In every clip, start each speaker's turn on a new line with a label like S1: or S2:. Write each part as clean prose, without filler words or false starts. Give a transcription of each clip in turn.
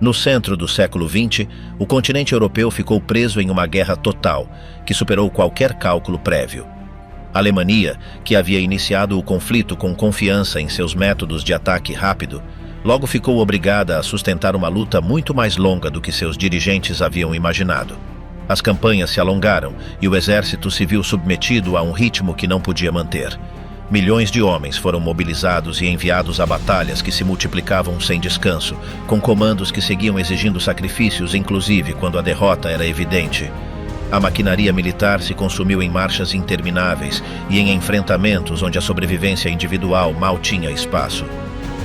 S1: No centro do século XX, o continente europeu ficou preso em uma guerra total, que superou qualquer cálculo prévio. A Alemanha, que havia iniciado o conflito com confiança em seus métodos de ataque rápido, logo ficou obrigada a sustentar uma luta muito mais longa do que seus dirigentes haviam imaginado. As campanhas se alongaram e o exército se viu submetido a um ritmo que não podia manter. Milhões de homens foram mobilizados e enviados a batalhas que se multiplicavam sem descanso, com comandos que seguiam exigindo sacrifícios, inclusive quando a derrota era evidente. A maquinaria militar se consumiu em marchas intermináveis e em enfrentamentos onde a sobrevivência individual mal tinha espaço.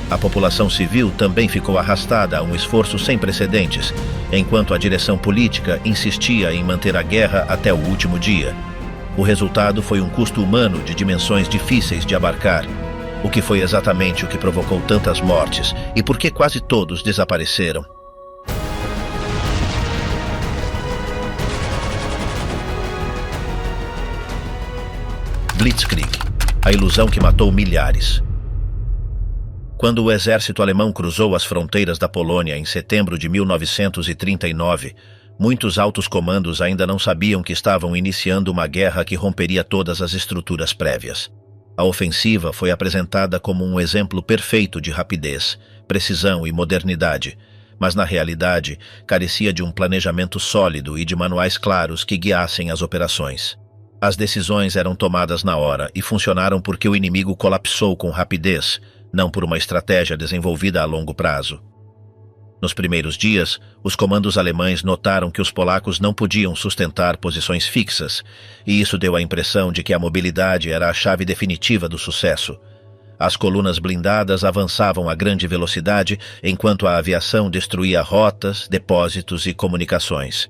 S1: A população civil também ficou arrastada a um esforço sem precedentes, enquanto a direção política insistia em manter a guerra até o último dia. O resultado foi um custo humano de dimensões difíceis de abarcar, o que foi exatamente o que provocou tantas mortes e por que quase todos desapareceram. Blitzkrieg, a ilusão que matou milhares. Quando o exército alemão cruzou as fronteiras da Polônia em setembro de 1939, muitos altos comandos ainda não sabiam que estavam iniciando uma guerra que romperia todas as estruturas prévias. A ofensiva foi apresentada como um exemplo perfeito de rapidez, precisão e modernidade, mas na realidade carecia de um planejamento sólido e de manuais claros que guiassem as operações. As decisões eram tomadas na hora e funcionaram porque o inimigo colapsou com rapidez, não por uma estratégia desenvolvida a longo prazo. Nos primeiros dias, os comandos alemães notaram que os polacos não podiam sustentar posições fixas, e isso deu a impressão de que a mobilidade era a chave definitiva do sucesso. As colunas blindadas avançavam a grande velocidade, enquanto a aviação destruía rotas, depósitos e comunicações.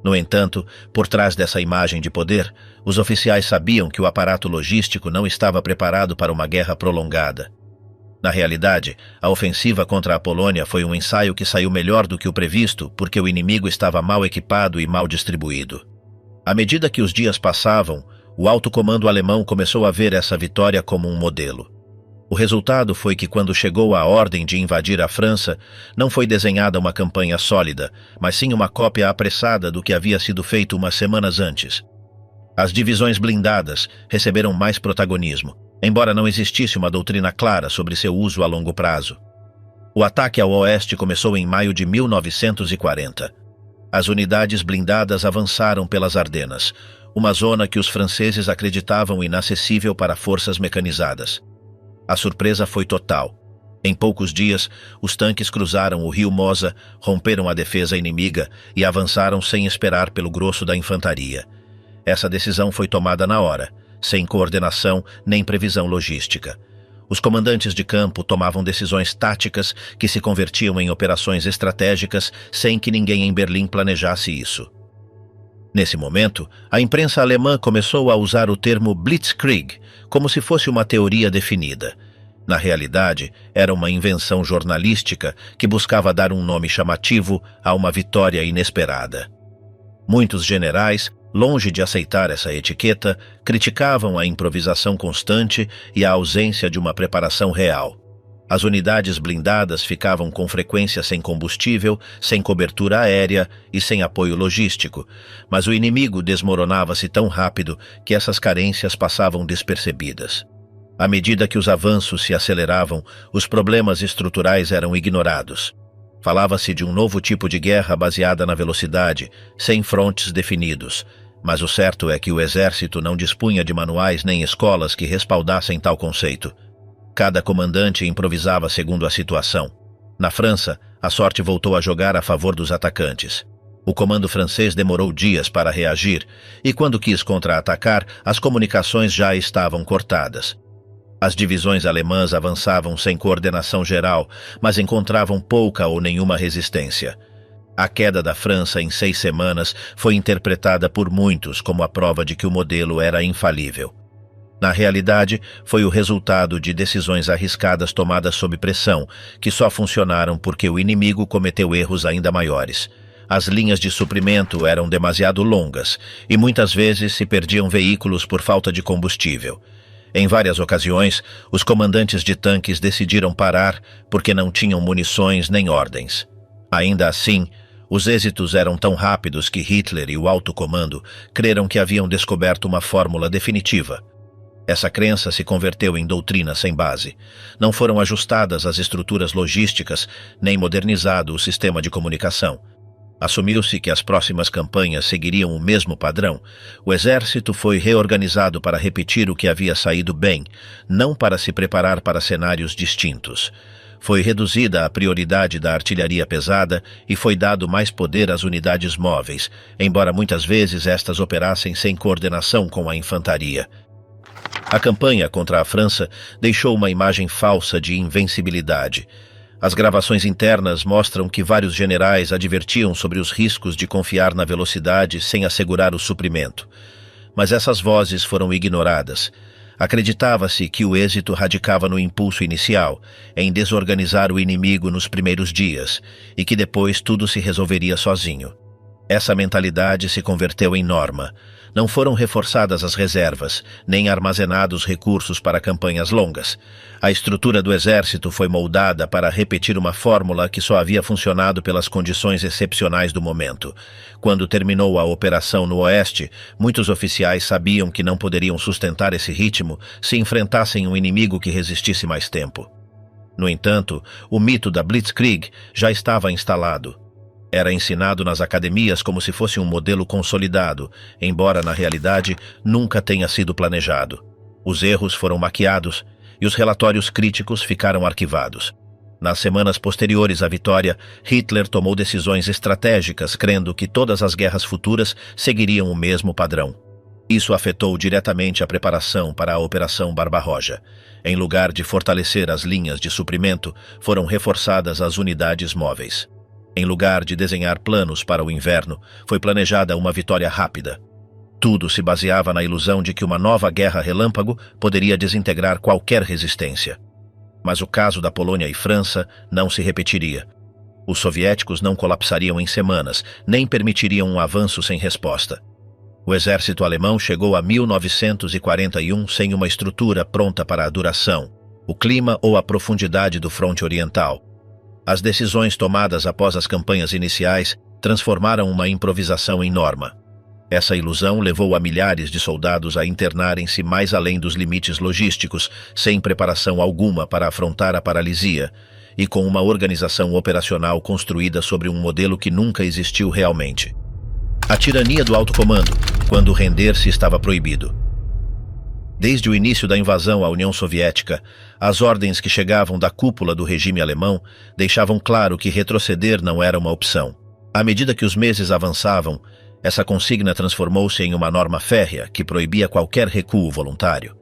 S1: No entanto, por trás dessa imagem de poder, os oficiais sabiam que o aparato logístico não estava preparado para uma guerra prolongada. Na realidade, a ofensiva contra a Polônia foi um ensaio que saiu melhor do que o previsto porque o inimigo estava mal equipado e mal distribuído. À medida que os dias passavam, o alto comando alemão começou a ver essa vitória como um modelo. O resultado foi que quando chegou a ordem de invadir a França, não foi desenhada uma campanha sólida, mas sim uma cópia apressada do que havia sido feito umas semanas antes. As divisões blindadas receberam mais protagonismo, embora não existisse uma doutrina clara sobre seu uso a longo prazo. O ataque ao oeste começou em maio de 1940. As unidades blindadas avançaram pelas Ardenas, uma zona que os franceses acreditavam inacessível para forças mecanizadas. A surpresa foi total. Em poucos dias, os tanques cruzaram o rio Mosa, romperam a defesa inimiga e avançaram sem esperar pelo grosso da infantaria. Essa decisão foi tomada na hora, sem coordenação nem previsão logística. Os comandantes de campo tomavam decisões táticas que se convertiam em operações estratégicas sem que ninguém em Berlim planejasse isso. Nesse momento, a imprensa alemã começou a usar o termo Blitzkrieg como se fosse uma teoria definida. Na realidade, era uma invenção jornalística que buscava dar um nome chamativo a uma vitória inesperada. Muitos generais, longe de aceitar essa etiqueta, criticavam a improvisação constante e a ausência de uma preparação real. As unidades blindadas ficavam com frequência sem combustível, sem cobertura aérea e sem apoio logístico, mas o inimigo desmoronava-se tão rápido que essas carências passavam despercebidas. À medida que os avanços se aceleravam, os problemas estruturais eram ignorados. Falava-se de um novo tipo de guerra baseada na velocidade, sem frontes definidos, mas o certo é que o exército não dispunha de manuais nem escolas que respaldassem tal conceito. Cada comandante improvisava segundo a situação. Na França, a sorte voltou a jogar a favor dos atacantes. O comando francês demorou dias para reagir, e quando quis contra-atacar, as comunicações já estavam cortadas. As divisões alemãs avançavam sem coordenação geral, mas encontravam pouca ou nenhuma resistência. A queda da França em 6 semanas foi interpretada por muitos como a prova de que o modelo era infalível. Na realidade, foi o resultado de decisões arriscadas tomadas sob pressão, que só funcionaram porque o inimigo cometeu erros ainda maiores. As linhas de suprimento eram demasiado longas e muitas vezes se perdiam veículos por falta de combustível. Em várias ocasiões, os comandantes de tanques decidiram parar porque não tinham munições nem ordens. Ainda assim, os êxitos eram tão rápidos que Hitler e o alto comando creram que haviam descoberto uma fórmula definitiva. Essa crença se converteu em doutrina sem base. Não foram ajustadas as estruturas logísticas, nem modernizado o sistema de comunicação. Assumiu-se que as próximas campanhas seguiriam o mesmo padrão. O exército foi reorganizado para repetir o que havia saído bem, não para se preparar para cenários distintos. Foi reduzida a prioridade da artilharia pesada e foi dado mais poder às unidades móveis, embora muitas vezes estas operassem sem coordenação com a infantaria. A campanha contra a França deixou uma imagem falsa de invencibilidade. As gravações internas mostram que vários generais advertiam sobre os riscos de confiar na velocidade sem assegurar o suprimento. Mas essas vozes foram ignoradas. Acreditava-se que o êxito radicava no impulso inicial, em desorganizar o inimigo nos primeiros dias, e que depois tudo se resolveria sozinho. Essa mentalidade se converteu em norma. Não foram reforçadas as reservas, nem armazenados recursos para campanhas longas. A estrutura do exército foi moldada para repetir uma fórmula que só havia funcionado pelas condições excepcionais do momento. Quando terminou a operação no Oeste, muitos oficiais sabiam que não poderiam sustentar esse ritmo se enfrentassem um inimigo que resistisse mais tempo. No entanto, o mito da Blitzkrieg já estava instalado. Era ensinado nas academias como se fosse um modelo consolidado, embora na realidade nunca tenha sido planejado. Os erros foram maquiados e os relatórios críticos ficaram arquivados. Nas semanas posteriores à vitória, Hitler tomou decisões estratégicas, crendo que todas as guerras futuras seguiriam o mesmo padrão. Isso afetou diretamente a preparação para a Operação Barbarroja. Em lugar de fortalecer as linhas de suprimento, foram reforçadas as unidades móveis. Em lugar de desenhar planos para o inverno, foi planejada uma vitória rápida. Tudo se baseava na ilusão de que uma nova guerra relâmpago poderia desintegrar qualquer resistência. Mas o caso da Polônia e França não se repetiria. Os soviéticos não colapsariam em semanas, nem permitiriam um avanço sem resposta. O exército alemão chegou a 1941 sem uma estrutura pronta para a duração, o clima ou a profundidade do fronte oriental. As decisões tomadas após as campanhas iniciais transformaram uma improvisação em norma. Essa ilusão levou a milhares de soldados a internarem-se mais além dos limites logísticos, sem preparação alguma para afrontar a paralisia, e com uma organização operacional construída sobre um modelo que nunca existiu realmente. A tirania do alto comando, quando render-se estava proibido. Desde o início da invasão à União Soviética, as ordens que chegavam da cúpula do regime alemão deixavam claro que retroceder não era uma opção. À medida que os meses avançavam, essa consigna transformou-se em uma norma férrea que proibia qualquer recuo voluntário.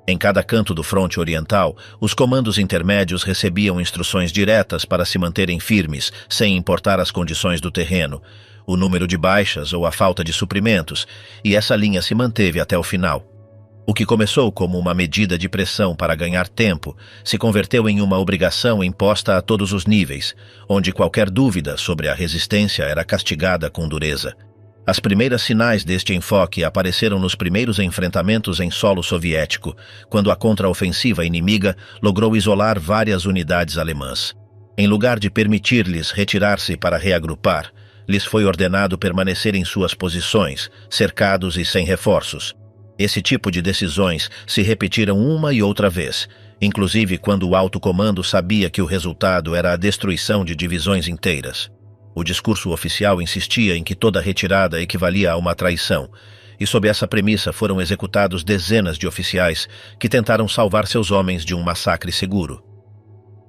S1: Em cada canto do fronte oriental, os comandos intermédios recebiam instruções diretas para se manterem firmes, sem importar as condições do terreno, o número de baixas ou a falta de suprimentos, e essa linha se manteve até o final. O que começou como uma medida de pressão para ganhar tempo se converteu em uma obrigação imposta a todos os níveis, onde qualquer dúvida sobre a resistência era castigada com dureza. As primeiras sinais deste enfoque apareceram nos primeiros enfrentamentos em solo soviético, quando a contraofensiva inimiga logrou isolar várias unidades alemãs. Em lugar de permitir-lhes retirar-se para reagrupar, lhes foi ordenado permanecer em suas posições, cercados e sem reforços. Esse tipo de decisões se repetiram uma e outra vez, inclusive quando o alto comando sabia que o resultado era a destruição de divisões inteiras. O discurso oficial insistia em que toda retirada equivalia a uma traição, e sob essa premissa foram executados dezenas de oficiais que tentaram salvar seus homens de um massacre seguro.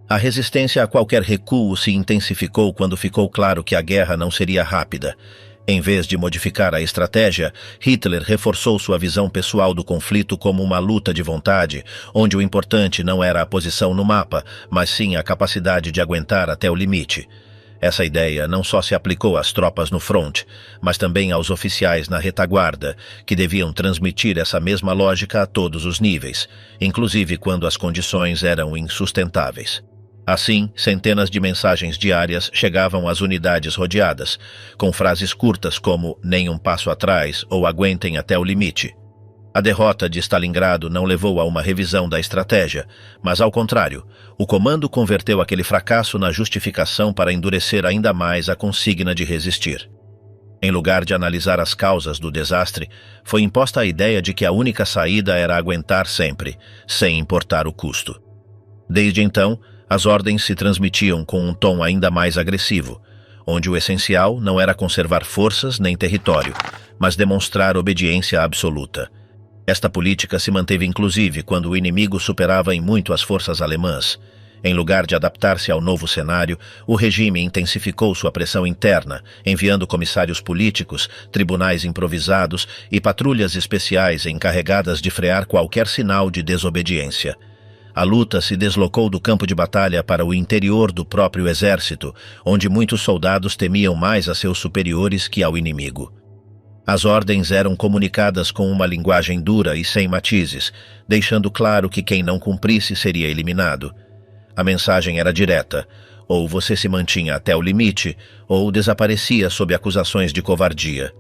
S1: A resistência a qualquer recuo se intensificou quando ficou claro que a guerra não seria rápida. Em vez de modificar a estratégia, Hitler reforçou sua visão pessoal do conflito como uma luta de vontade, onde o importante não era a posição no mapa, mas sim a capacidade de aguentar até o limite. Essa ideia não só se aplicou às tropas no fronte, mas também aos oficiais na retaguarda, que deviam transmitir essa mesma lógica a todos os níveis, inclusive quando as condições eram insustentáveis. Assim, centenas de mensagens diárias chegavam às unidades rodeadas, com frases curtas como "nem um passo atrás" ou "aguentem até o limite". A derrota de Stalingrado não levou a uma revisão da estratégia, mas, ao contrário, o comando converteu aquele fracasso na justificação para endurecer ainda mais a consigna de resistir. Em lugar de analisar as causas do desastre, foi imposta a ideia de que a única saída era aguentar sempre, sem importar o custo. Desde então, as ordens se transmitiam com um tom ainda mais agressivo, onde o essencial não era conservar forças nem território, mas demonstrar obediência absoluta. Esta política se manteve inclusive quando o inimigo superava em muito as forças alemãs. Em lugar de adaptar-se ao novo cenário, o regime intensificou sua pressão interna, enviando comissários políticos, tribunais improvisados e patrulhas especiais encarregadas de frear qualquer sinal de desobediência. A luta se deslocou do campo de batalha para o interior do próprio exército, onde muitos soldados temiam mais a seus superiores que ao inimigo. As ordens eram comunicadas com uma linguagem dura e sem matizes, deixando claro que quem não cumprisse seria eliminado. A mensagem era direta: ou você se mantinha até o limite, ou desaparecia sob acusações de covardia.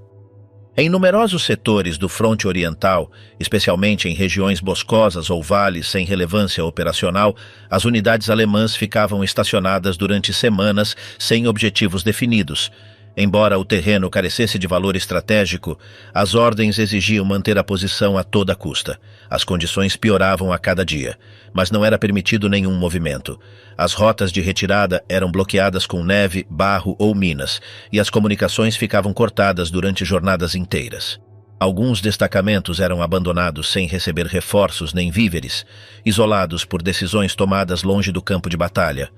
S1: Em numerosos setores do fronte oriental, especialmente em regiões boscosas ou vales sem relevância operacional, as unidades alemãs ficavam estacionadas durante semanas sem objetivos definidos. Embora o terreno carecesse de valor estratégico, as ordens exigiam manter a posição a toda custa. As condições pioravam a cada dia, mas não era permitido nenhum movimento. As rotas de retirada eram bloqueadas com neve, barro ou minas, e as comunicações ficavam cortadas durante jornadas inteiras. Alguns destacamentos eram abandonados sem receber reforços nem víveres, isolados por decisões tomadas longe do campo de batalha.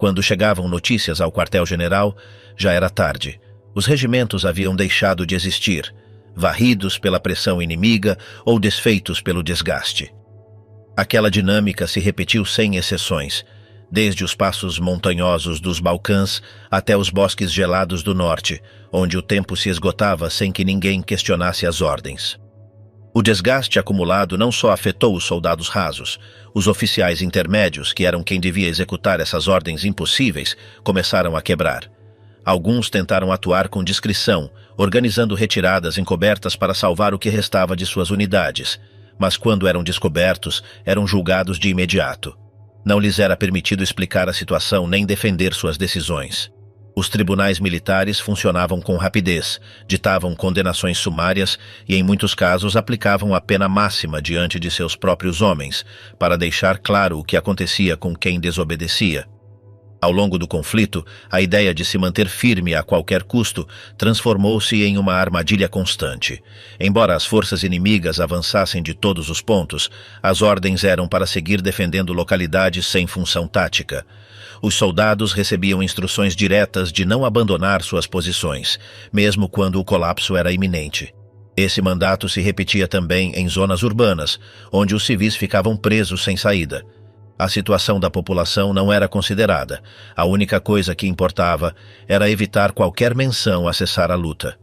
S1: Quando chegavam notícias ao quartel-general, já era tarde. Os regimentos haviam deixado de existir, varridos pela pressão inimiga ou desfeitos pelo desgaste. Aquela dinâmica se repetiu sem exceções, desde os passos montanhosos dos Balcãs até os bosques gelados do norte, onde o tempo se esgotava sem que ninguém questionasse as ordens. O desgaste acumulado não só afetou os soldados rasos. Os oficiais intermédios, que eram quem devia executar essas ordens impossíveis, começaram a quebrar. Alguns tentaram atuar com discrição, organizando retiradas encobertas para salvar o que restava de suas unidades, mas quando eram descobertos, eram julgados de imediato. Não lhes era permitido explicar a situação nem defender suas decisões. Os tribunais militares funcionavam com rapidez, ditavam condenações sumárias e, em muitos casos, aplicavam a pena máxima diante de seus próprios homens, para deixar claro o que acontecia com quem desobedecia. Ao longo do conflito, a ideia de se manter firme a qualquer custo transformou-se em uma armadilha constante. Embora as forças inimigas avançassem de todos os pontos, as ordens eram para seguir defendendo localidades sem função tática. Os soldados recebiam instruções diretas de não abandonar suas posições, mesmo quando o colapso era iminente. Esse mandato se repetia também em zonas urbanas, onde os civis ficavam presos sem saída. A situação da população não era considerada. A única coisa que importava era evitar qualquer menção a cessar a luta.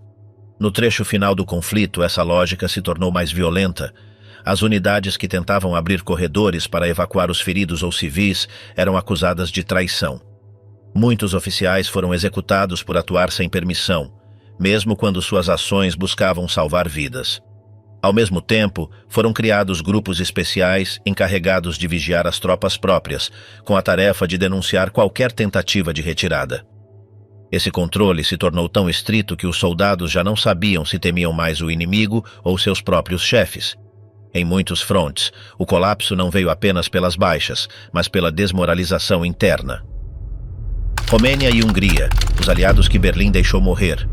S1: No trecho final do conflito, essa lógica se tornou mais violenta. As unidades que tentavam abrir corredores para evacuar os feridos ou civis eram acusadas de traição. Muitos oficiais foram executados por atuar sem permissão, mesmo quando suas ações buscavam salvar vidas. Ao mesmo tempo, foram criados grupos especiais encarregados de vigiar as tropas próprias, com a tarefa de denunciar qualquer tentativa de retirada. Esse controle se tornou tão estrito que os soldados já não sabiam se temiam mais o inimigo ou seus próprios chefes. Em muitos frontes, o colapso não veio apenas pelas baixas, mas pela desmoralização interna. Romênia e Hungria, os aliados que Berlim deixou morrer.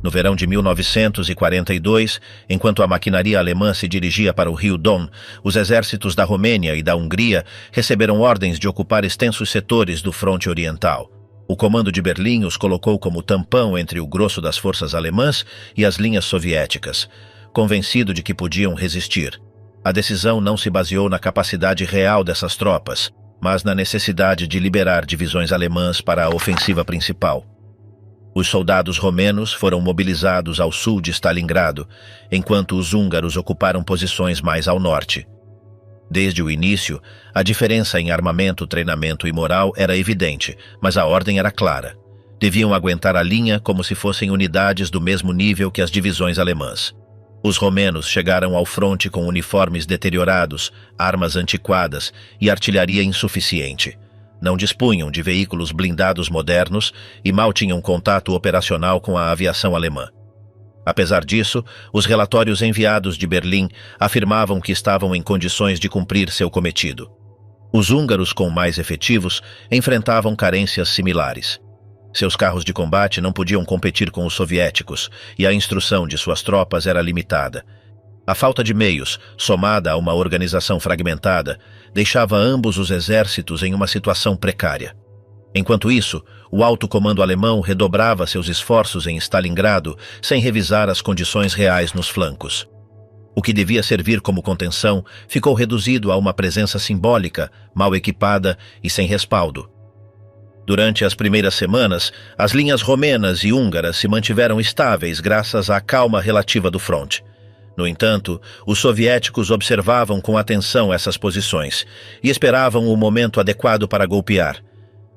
S1: No verão de 1942, enquanto a maquinaria alemã se dirigia para o rio Don, os exércitos da Romênia e da Hungria receberam ordens de ocupar extensos setores do fronte oriental. O comando de Berlim os colocou como tampão entre o grosso das forças alemãs e as linhas soviéticas, convencido de que podiam resistir. A decisão não se baseou na capacidade real dessas tropas, mas na necessidade de liberar divisões alemãs para a ofensiva principal. Os soldados romenos foram mobilizados ao sul de Stalingrado, enquanto os húngaros ocuparam posições mais ao norte. Desde o início, a diferença em armamento, treinamento e moral era evidente, mas a ordem era clara. Deviam aguentar a linha como se fossem unidades do mesmo nível que as divisões alemãs. Os romenos chegaram ao fronte com uniformes deteriorados, armas antiquadas e artilharia insuficiente. Não dispunham de veículos blindados modernos e mal tinham contato operacional com a aviação alemã. Apesar disso, os relatórios enviados de Berlim afirmavam que estavam em condições de cumprir seu cometido. Os húngaros, com mais efetivos, enfrentavam carências similares. Seus carros de combate não podiam competir com os soviéticos e a instrução de suas tropas era limitada. A falta de meios, somada a uma organização fragmentada, deixava ambos os exércitos em uma situação precária. Enquanto isso, o alto comando alemão redobrava seus esforços em Stalingrado sem revisar as condições reais nos flancos. O que devia servir como contenção ficou reduzido a uma presença simbólica, mal equipada e sem respaldo. Durante as primeiras semanas, as linhas romenas e húngaras se mantiveram estáveis graças à calma relativa do fronte. No entanto, os soviéticos observavam com atenção essas posições e esperavam o momento adequado para golpear.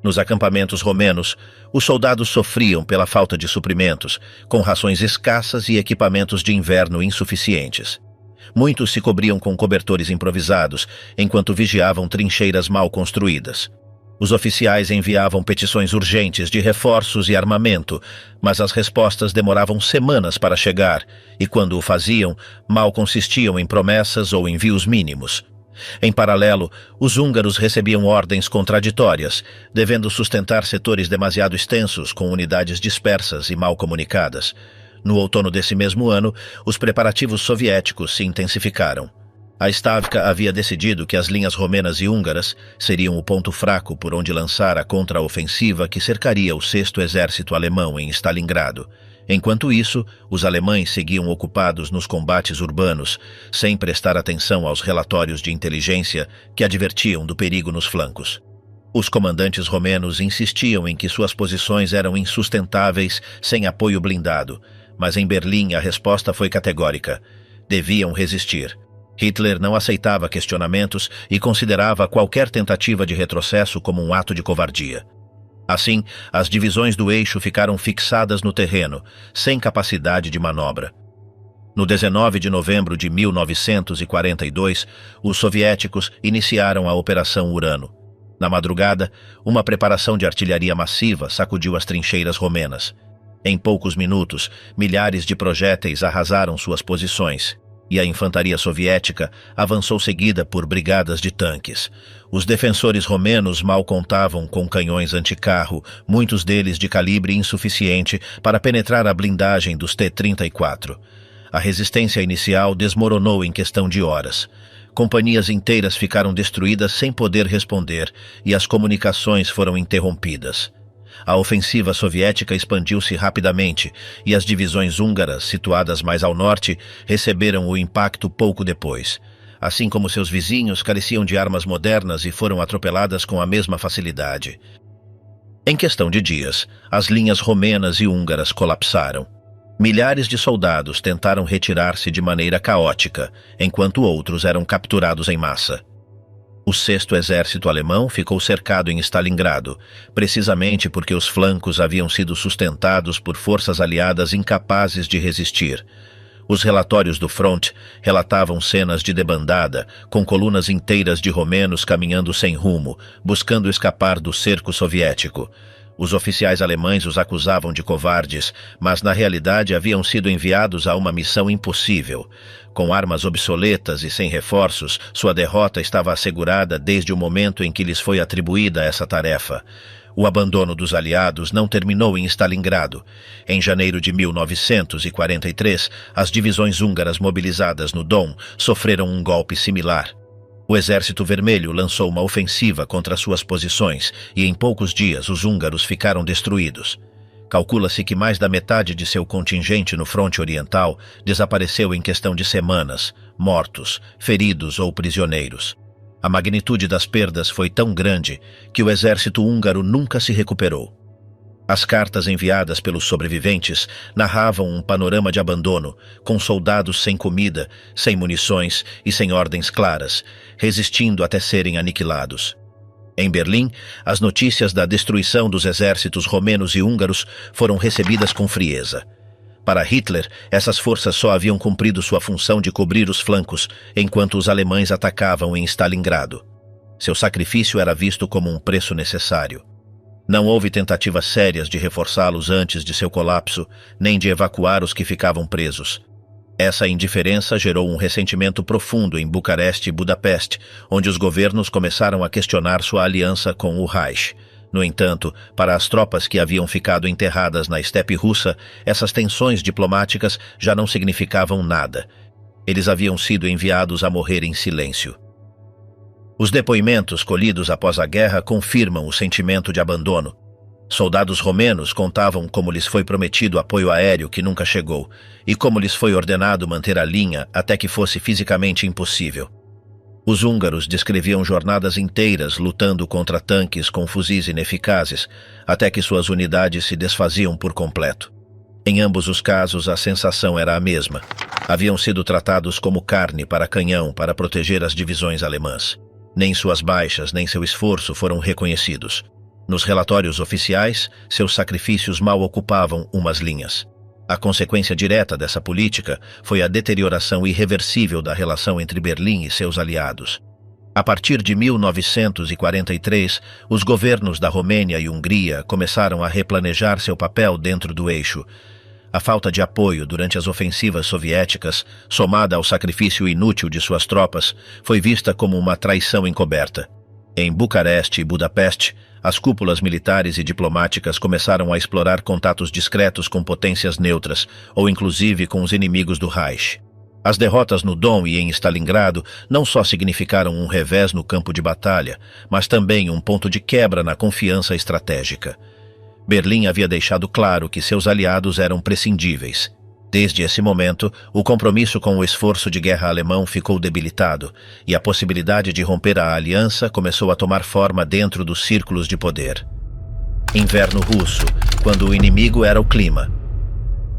S1: Nos acampamentos romenos, os soldados sofriam pela falta de suprimentos, com rações escassas e equipamentos de inverno insuficientes. Muitos se cobriam com cobertores improvisados, enquanto vigiavam trincheiras mal construídas. Os oficiais enviavam petições urgentes de reforços e armamento, mas as respostas demoravam semanas para chegar e, quando o faziam, mal consistiam em promessas ou envios mínimos. Em paralelo, os húngaros recebiam ordens contraditórias, devendo sustentar setores demasiado extensos com unidades dispersas e mal comunicadas. No outono desse mesmo ano, os preparativos soviéticos se intensificaram. A Stavka havia decidido que as linhas romenas e húngaras seriam o ponto fraco por onde lançar a contraofensiva que cercaria o 6º Exército Alemão em Stalingrado. Enquanto isso, os alemães seguiam ocupados nos combates urbanos, sem prestar atenção aos relatórios de inteligência que advertiam do perigo nos flancos. Os comandantes romenos insistiam em que suas posições eram insustentáveis sem apoio blindado, mas em Berlim a resposta foi categórica: deviam resistir. Hitler não aceitava questionamentos e considerava qualquer tentativa de retrocesso como um ato de covardia. Assim, as divisões do eixo ficaram fixadas no terreno, sem capacidade de manobra. No 19 de novembro de 1942, os soviéticos iniciaram a Operação Urano. Na madrugada, uma preparação de artilharia massiva sacudiu as trincheiras romenas. Em poucos minutos, milhares de projéteis arrasaram suas posições, e a infantaria soviética avançou seguida por brigadas de tanques. Os defensores romenos mal contavam com canhões anticarro, muitos deles de calibre insuficiente para penetrar a blindagem dos T-34. A resistência inicial desmoronou em questão de horas. Companhias inteiras ficaram destruídas sem poder responder e as comunicações foram interrompidas. A ofensiva soviética expandiu-se rapidamente e as divisões húngaras, situadas mais ao norte, receberam o impacto pouco depois. Assim como seus vizinhos, careciam de armas modernas e foram atropeladas com a mesma facilidade. Em questão de dias, as linhas romenas e húngaras colapsaram. Milhares de soldados tentaram retirar-se de maneira caótica, enquanto outros eram capturados em massa. O 6º Exército Alemão ficou cercado em Stalingrado, precisamente porque os flancos haviam sido sustentados por forças aliadas incapazes de resistir. Os relatórios do front relatavam cenas de debandada, com colunas inteiras de romenos caminhando sem rumo, buscando escapar do cerco soviético. Os oficiais alemães os acusavam de covardes, mas na realidade haviam sido enviados a uma missão impossível. Com armas obsoletas e sem reforços, sua derrota estava assegurada desde o momento em que lhes foi atribuída essa tarefa. O abandono dos aliados não terminou em Stalingrado. Em janeiro de 1943, as divisões húngaras mobilizadas no Don sofreram um golpe similar. O Exército Vermelho lançou uma ofensiva contra suas posições e em poucos dias os húngaros ficaram destruídos. Calcula-se que mais da metade de seu contingente no fronte oriental desapareceu em questão de semanas, mortos, feridos ou prisioneiros. A magnitude das perdas foi tão grande que o exército húngaro nunca se recuperou. As cartas enviadas pelos sobreviventes narravam um panorama de abandono, com soldados sem comida, sem munições e sem ordens claras, resistindo até serem aniquilados. Em Berlim, as notícias da destruição dos exércitos romenos e húngaros foram recebidas com frieza. Para Hitler, essas forças só haviam cumprido sua função de cobrir os flancos, enquanto os alemães atacavam em Stalingrado. Seu sacrifício era visto como um preço necessário. Não houve tentativas sérias de reforçá-los antes de seu colapso, nem de evacuar os que ficavam presos. Essa indiferença gerou um ressentimento profundo em Bucareste e Budapeste, onde os governos começaram a questionar sua aliança com o Reich. No entanto, para as tropas que haviam ficado enterradas na estepe russa, essas tensões diplomáticas já não significavam nada. Eles haviam sido enviados a morrer em silêncio. Os depoimentos colhidos após a guerra confirmam o sentimento de abandono. Soldados romenos contavam como lhes foi prometido apoio aéreo que nunca chegou, e como lhes foi ordenado manter a linha até que fosse fisicamente impossível. Os húngaros descreviam jornadas inteiras lutando contra tanques com fuzis ineficazes, até que suas unidades se desfaziam por completo. Em ambos os casos, a sensação era a mesma. Haviam sido tratados como carne para canhão para proteger as divisões alemãs. Nem suas baixas, nem seu esforço foram reconhecidos. Nos relatórios oficiais, seus sacrifícios mal ocupavam umas linhas. A consequência direta dessa política foi a deterioração irreversível da relação entre Berlim e seus aliados. A partir de 1943, os governos da Romênia e Hungria começaram a replanejar seu papel dentro do eixo. A falta de apoio durante as ofensivas soviéticas, somada ao sacrifício inútil de suas tropas, foi vista como uma traição encoberta. Em Bucareste e Budapeste, as cúpulas militares e diplomáticas começaram a explorar contatos discretos com potências neutras, ou inclusive com os inimigos do Reich. As derrotas no Don e em Stalingrado não só significaram um revés no campo de batalha, mas também um ponto de quebra na confiança estratégica. Berlim havia deixado claro que seus aliados eram prescindíveis. Desde esse momento, o compromisso com o esforço de guerra alemão ficou debilitado, e a possibilidade de romper a aliança começou a tomar forma dentro dos círculos de poder. Inverno russo, quando o inimigo era o clima.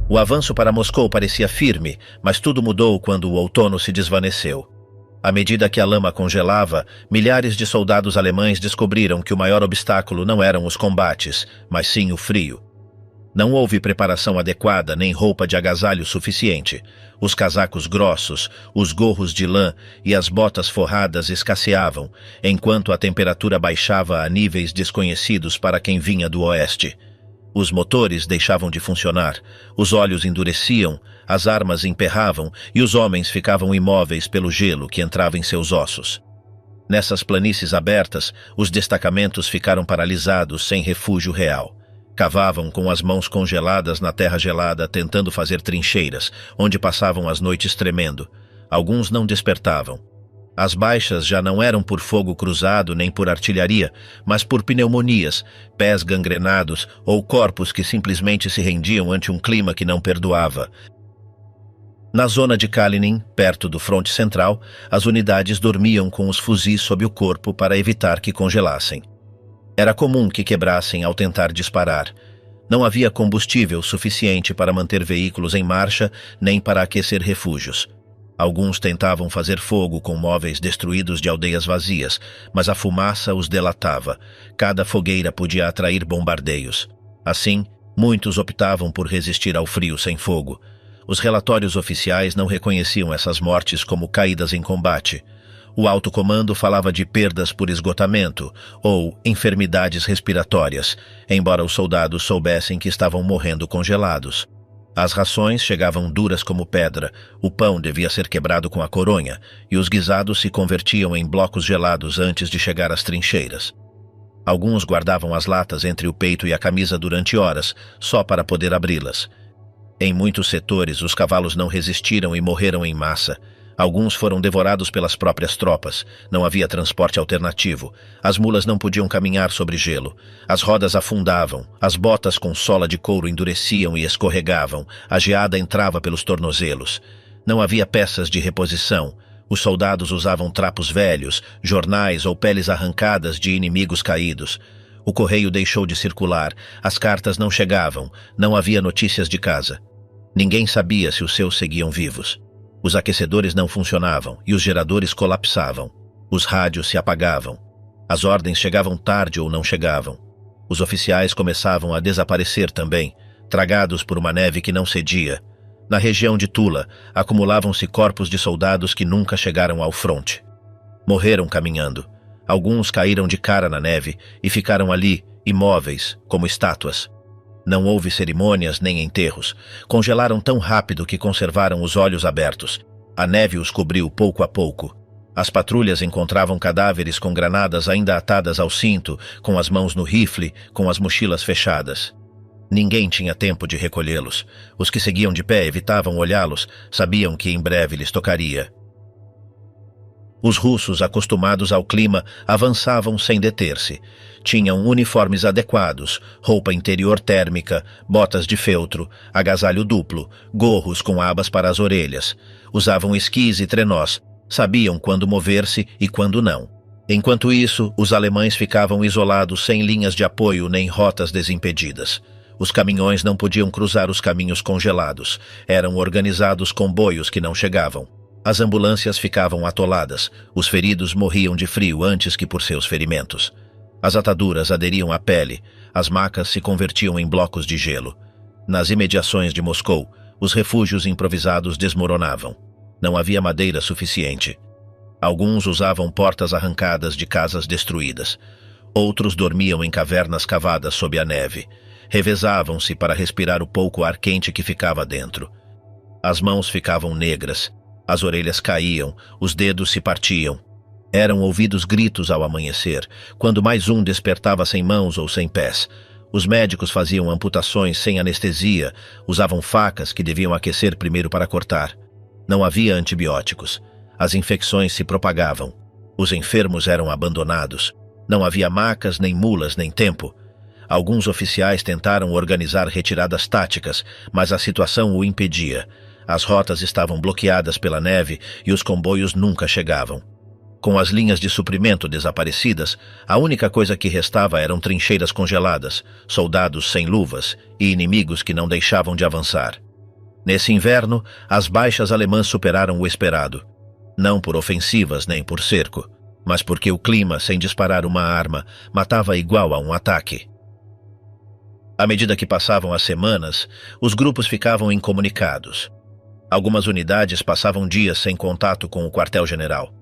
S1: O avanço para Moscou parecia firme, mas tudo mudou quando o outono se desvaneceu. À medida que a lama congelava, milhares de soldados alemães descobriram que o maior obstáculo não eram os combates, mas sim o frio. Não houve preparação adequada nem roupa de agasalho suficiente. Os casacos grossos, os gorros de lã e as botas forradas escasseavam, enquanto a temperatura baixava a níveis desconhecidos para quem vinha do oeste. Os motores deixavam de funcionar, os olhos endureciam, as armas emperravam e os homens ficavam imóveis pelo gelo que entrava em seus ossos. Nessas planícies abertas, os destacamentos ficaram paralisados sem refúgio real. Cavavam com as mãos congeladas na terra gelada, tentando fazer trincheiras, onde passavam as noites tremendo. Alguns não despertavam. As baixas já não eram por fogo cruzado nem por artilharia, mas por pneumonias, pés gangrenados ou corpos que simplesmente se rendiam ante um clima que não perdoava. Na zona de Kalinin, perto do fronte central, as unidades dormiam com os fuzis sob o corpo para evitar que congelassem. Era comum que quebrassem ao tentar disparar. Não havia combustível suficiente para manter veículos em marcha, nem para aquecer refúgios. Alguns tentavam fazer fogo com móveis destruídos de aldeias vazias, mas a fumaça os delatava. Cada fogueira podia atrair bombardeios. Assim, muitos optavam por resistir ao frio sem fogo. Os relatórios oficiais não reconheciam essas mortes como caídas em combate. O alto comando falava de perdas por esgotamento ou enfermidades respiratórias, embora os soldados soubessem que estavam morrendo congelados. As rações chegavam duras como pedra, o pão devia ser quebrado com a coronha e os guisados se convertiam em blocos gelados antes de chegar às trincheiras. Alguns guardavam as latas entre o peito e a camisa durante horas, só para poder abri-las. Em muitos setores, os cavalos não resistiram e morreram em massa. Alguns foram devorados pelas próprias tropas. Não havia transporte alternativo. As mulas não podiam caminhar sobre gelo. As rodas afundavam. As botas com sola de couro endureciam e escorregavam. A geada entrava pelos tornozelos. Não havia peças de reposição. Os soldados usavam trapos velhos, jornais ou peles arrancadas de inimigos caídos. O correio deixou de circular. As cartas não chegavam. Não havia notícias de casa. Ninguém sabia se os seus seguiam vivos. Os aquecedores não funcionavam e os geradores colapsavam. Os rádios se apagavam. As ordens chegavam tarde ou não chegavam. Os oficiais começavam a desaparecer também. tragados por uma neve que não cedia. Na região de Tula, acumulavam-se corpos de soldados que nunca chegaram ao fronte. Morreram caminhando. Alguns caíram de cara na neve e ficaram ali, imóveis, como estátuas. Não houve cerimônias nem enterros. Congelaram tão rápido que conservaram os olhos abertos. A neve os cobriu pouco a pouco. As patrulhas encontravam cadáveres com granadas ainda atadas ao cinto, com as mãos no rifle, com as mochilas fechadas. Ninguém tinha tempo de recolhê-los. Os que seguiam de pé evitavam olhá-los, sabiam que em breve lhes tocaria. Os russos, acostumados ao clima, avançavam sem deter-se. Tinham uniformes adequados, roupa interior térmica, botas de feltro, agasalho duplo, gorros com abas para as orelhas. Usavam esquis e trenós, sabiam quando mover-se e quando não. Enquanto isso, os alemães ficavam isolados sem linhas de apoio nem rotas desimpedidas. Os caminhões não podiam cruzar os caminhos congelados. Eram organizados comboios que não chegavam. As ambulâncias ficavam atoladas. Os feridos morriam de frio antes que por seus ferimentos. As ataduras aderiam à pele. As macas se convertiam em blocos de gelo. Nas imediações de Moscou, os refúgios improvisados desmoronavam. Não havia madeira suficiente. Alguns usavam portas arrancadas de casas destruídas. Outros dormiam em cavernas cavadas sob a neve. Revezavam-se para respirar o pouco ar quente que ficava dentro. As mãos ficavam negras, as orelhas caíam, os dedos se partiam. Eram ouvidos gritos ao amanhecer, quando mais um despertava sem mãos ou sem pés. Os médicos faziam amputações sem anestesia, usavam facas que deviam aquecer primeiro para cortar. Não havia antibióticos. As infecções se propagavam. Os enfermos eram abandonados. Não havia macas, nem mulas, nem tempo. Alguns oficiais tentaram organizar retiradas táticas, mas a situação o impedia. As rotas estavam bloqueadas pela neve e os comboios nunca chegavam. Com as linhas de suprimento desaparecidas, a única coisa que restava eram trincheiras congeladas, soldados sem luvas e inimigos que não deixavam de avançar. Nesse inverno, as baixas alemãs superaram o esperado. Não por ofensivas nem por cerco, mas porque o clima, sem disparar uma arma, matava igual a um ataque. À medida que passavam as semanas, os grupos ficavam incomunicados. Algumas unidades passavam dias sem contato com o quartel-general.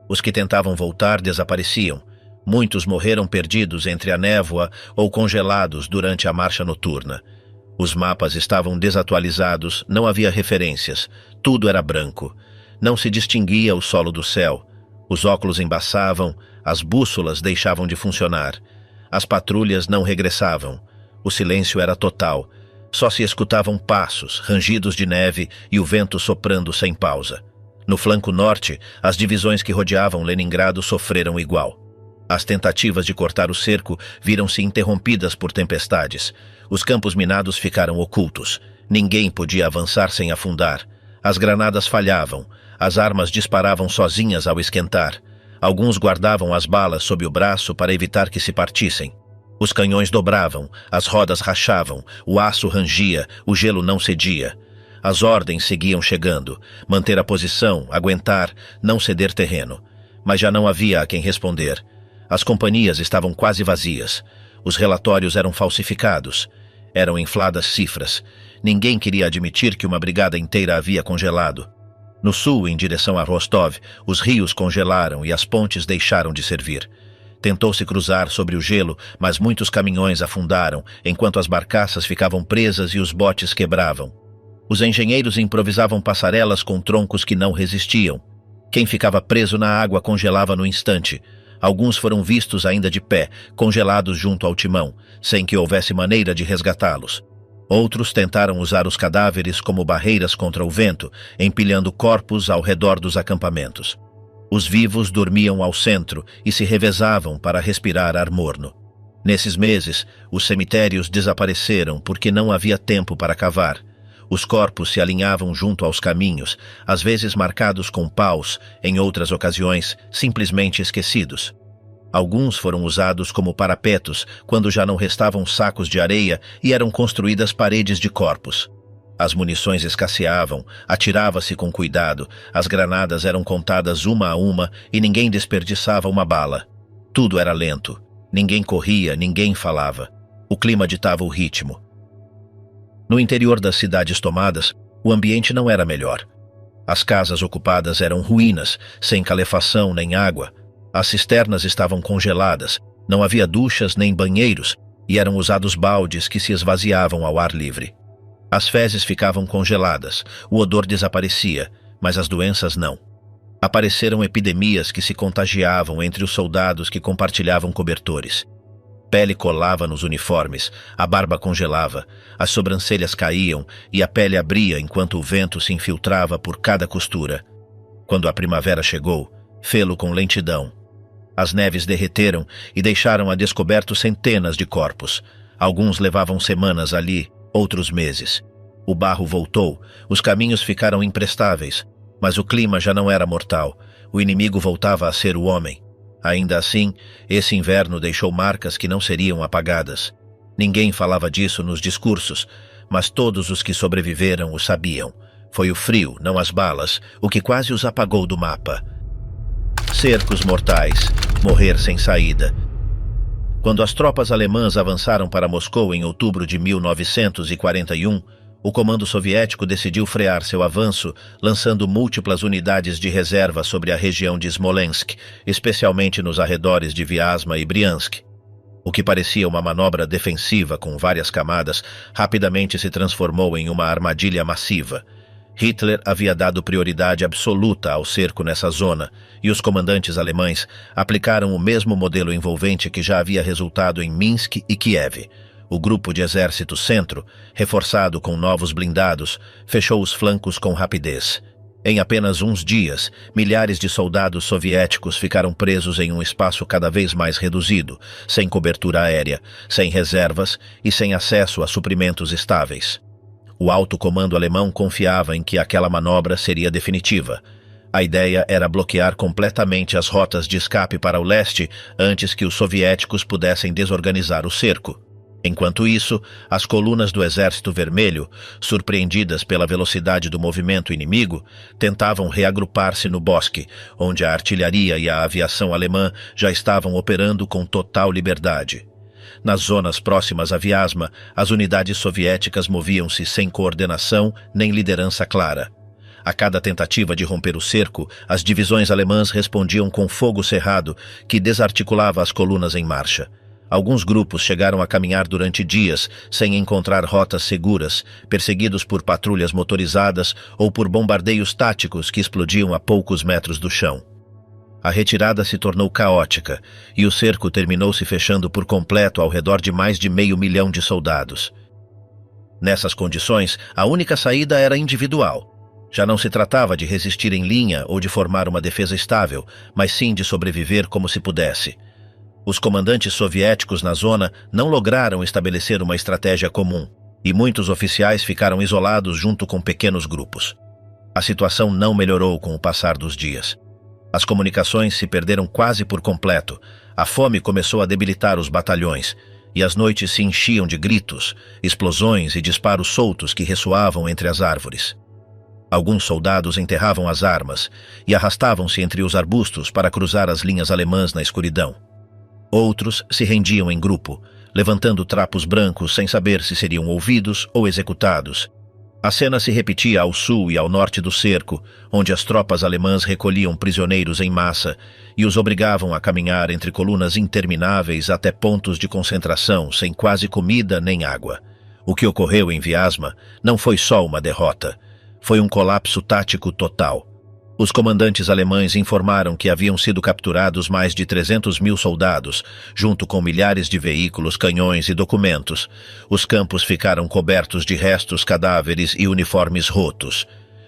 S1: Os que tentavam voltar desapareciam. Muitos morreram perdidos entre a névoa ou congelados durante a marcha noturna. Os mapas estavam desatualizados, não havia referências, tudo era branco. Não se distinguia o solo do céu. Os óculos embaçavam, as bússolas deixavam de funcionar. As patrulhas não regressavam. O silêncio era total. Só se escutavam passos, rangidos de neve e o vento soprando sem pausa. No flanco norte, as divisões que rodeavam Leningrado sofreram igual. As tentativas de cortar o cerco viram-se interrompidas por tempestades. Os campos minados ficaram ocultos. Ninguém podia avançar sem afundar. As granadas falhavam. As armas disparavam sozinhas ao esquentar. Alguns guardavam as balas sob o braço para evitar que se partissem. Os canhões dobravam, as rodas rachavam, o aço rangia, o gelo não cedia. As ordens seguiam chegando. Manter a posição, aguentar, não ceder terreno. Mas já não havia a quem responder. As companhias estavam quase vazias. Os relatórios eram falsificados. Eram infladas cifras. Ninguém queria admitir que uma brigada inteira havia congelado. No sul, em direção a Rostov, os rios congelaram e as pontes deixaram de servir. Tentou-se cruzar sobre o gelo, mas muitos caminhões afundaram, enquanto as barcaças ficavam presas e os botes quebravam. Os engenheiros improvisavam passarelas com troncos que não resistiam. Quem ficava preso na água congelava no instante. Alguns foram vistos ainda de pé, congelados junto ao timão, sem que houvesse maneira de resgatá-los. Outros tentaram usar os cadáveres como barreiras contra o vento, empilhando corpos ao redor dos acampamentos. Os vivos dormiam ao centro e se revezavam para respirar ar morno. Nesses meses, os cemitérios desapareceram porque não havia tempo para cavar. Os corpos se alinhavam junto aos caminhos, às vezes marcados com paus, em outras ocasiões, simplesmente esquecidos. Alguns foram usados como parapetos quando já não restavam sacos de areia e eram construídas paredes de corpos. As munições escasseavam, atirava-se com cuidado, as granadas eram contadas uma a uma e ninguém desperdiçava uma bala. Tudo era lento. Ninguém corria, ninguém falava. O clima ditava o ritmo. No interior das cidades tomadas, o ambiente não era melhor. As casas ocupadas eram ruínas, sem calefação nem água. As cisternas estavam congeladas, não havia duchas nem banheiros, e eram usados baldes que se esvaziavam ao ar livre. As fezes ficavam congeladas, o odor desaparecia, mas as doenças não. Apareceram epidemias que se contagiavam entre os soldados que compartilhavam cobertores. Pele colava nos uniformes, a barba congelava, as sobrancelhas caíam e a pele abria enquanto o vento se infiltrava por cada costura. Quando a primavera chegou, fê-lo com lentidão. As neves derreteram e deixaram a descoberto centenas de corpos. Alguns levavam semanas ali, outros meses. O barro voltou, os caminhos ficaram imprestáveis, mas o clima já não era mortal. O inimigo voltava a ser o homem. Ainda assim, esse inverno deixou marcas que não seriam apagadas. Ninguém falava disso nos discursos, mas todos os que sobreviveram o sabiam. Foi o frio, não as balas, o que quase os apagou do mapa. Cercos mortais, morrer sem saída. Quando as tropas alemãs avançaram para Moscou em outubro de 1941, o comando soviético decidiu frear seu avanço, lançando múltiplas unidades de reserva sobre a região de Smolensk, especialmente nos arredores de Vyazma e Briansk. O que parecia uma manobra defensiva com várias camadas, rapidamente se transformou em uma armadilha massiva. Hitler havia dado prioridade absoluta ao cerco nessa zona, e os comandantes alemães aplicaram o mesmo modelo envolvente que já havia resultado em Minsk e Kiev. O grupo de exército centro, reforçado com novos blindados, fechou os flancos com rapidez. Em apenas uns dias, milhares de soldados soviéticos ficaram presos em um espaço cada vez mais reduzido, sem cobertura aérea, sem reservas e sem acesso a suprimentos estáveis. O alto comando alemão confiava em que aquela manobra seria definitiva. A ideia era bloquear completamente as rotas de escape para o leste antes que os soviéticos pudessem desorganizar o cerco. Enquanto isso, as colunas do Exército Vermelho, surpreendidas pela velocidade do movimento inimigo, tentavam reagrupar-se no bosque, onde a artilharia e a aviação alemã já estavam operando com total liberdade. Nas zonas próximas a Vyazma, as unidades soviéticas moviam-se sem coordenação nem liderança clara. A cada tentativa de romper o cerco, as divisões alemãs respondiam com fogo cerrado que desarticulava as colunas em marcha. Alguns grupos chegaram a caminhar durante dias sem encontrar rotas seguras, perseguidos por patrulhas motorizadas ou por bombardeios táticos que explodiam a poucos metros do chão. A retirada se tornou caótica e o cerco terminou se fechando por completo ao redor de mais de 500 mil de soldados. Nessas condições, a única saída era individual. Já não se tratava de resistir em linha ou de formar uma defesa estável, mas sim de sobreviver como se pudesse. Os comandantes soviéticos na zona não lograram estabelecer uma estratégia comum, e muitos oficiais ficaram isolados junto com pequenos grupos. A situação não melhorou com o passar dos dias. As comunicações se perderam quase por completo, a fome começou a debilitar os batalhões, e as noites se enchiam de gritos, explosões e disparos soltos que ressoavam entre as árvores. Alguns soldados enterravam as armas e arrastavam-se entre os arbustos para cruzar as linhas alemãs na escuridão. Outros se rendiam em grupo, levantando trapos brancos sem saber se seriam ouvidos ou executados. A cena se repetia ao sul e ao norte do cerco, onde as tropas alemãs recolhiam prisioneiros em massa e os obrigavam a caminhar entre colunas intermináveis até pontos de concentração sem quase comida nem água. O que ocorreu em Vyazma não foi só uma derrota, foi um colapso tático total. Os comandantes alemães informaram que haviam sido capturados mais de 300 mil soldados, junto com milhares de veículos, canhões e documentos. Os campos ficaram cobertos de restos, cadáveres e uniformes rotos.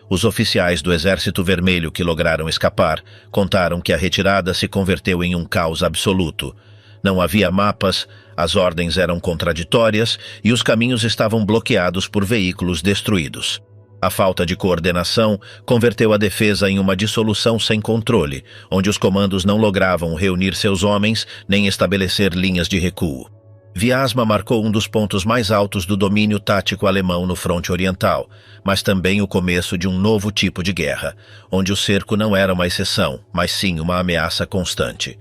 S1: Os oficiais do Exército Vermelho que lograram escapar contaram que a retirada se converteu em um caos absoluto. Não havia mapas, as ordens eram contraditórias e os caminhos estavam bloqueados por veículos destruídos. A falta de coordenação converteu a defesa em uma dissolução sem controle, onde os comandos não logravam reunir seus homens nem estabelecer linhas de recuo. Vyazma marcou um dos pontos mais altos do domínio tático alemão no fronte oriental, mas também o começo de um novo tipo de guerra, onde o cerco não era uma exceção, mas sim uma ameaça constante.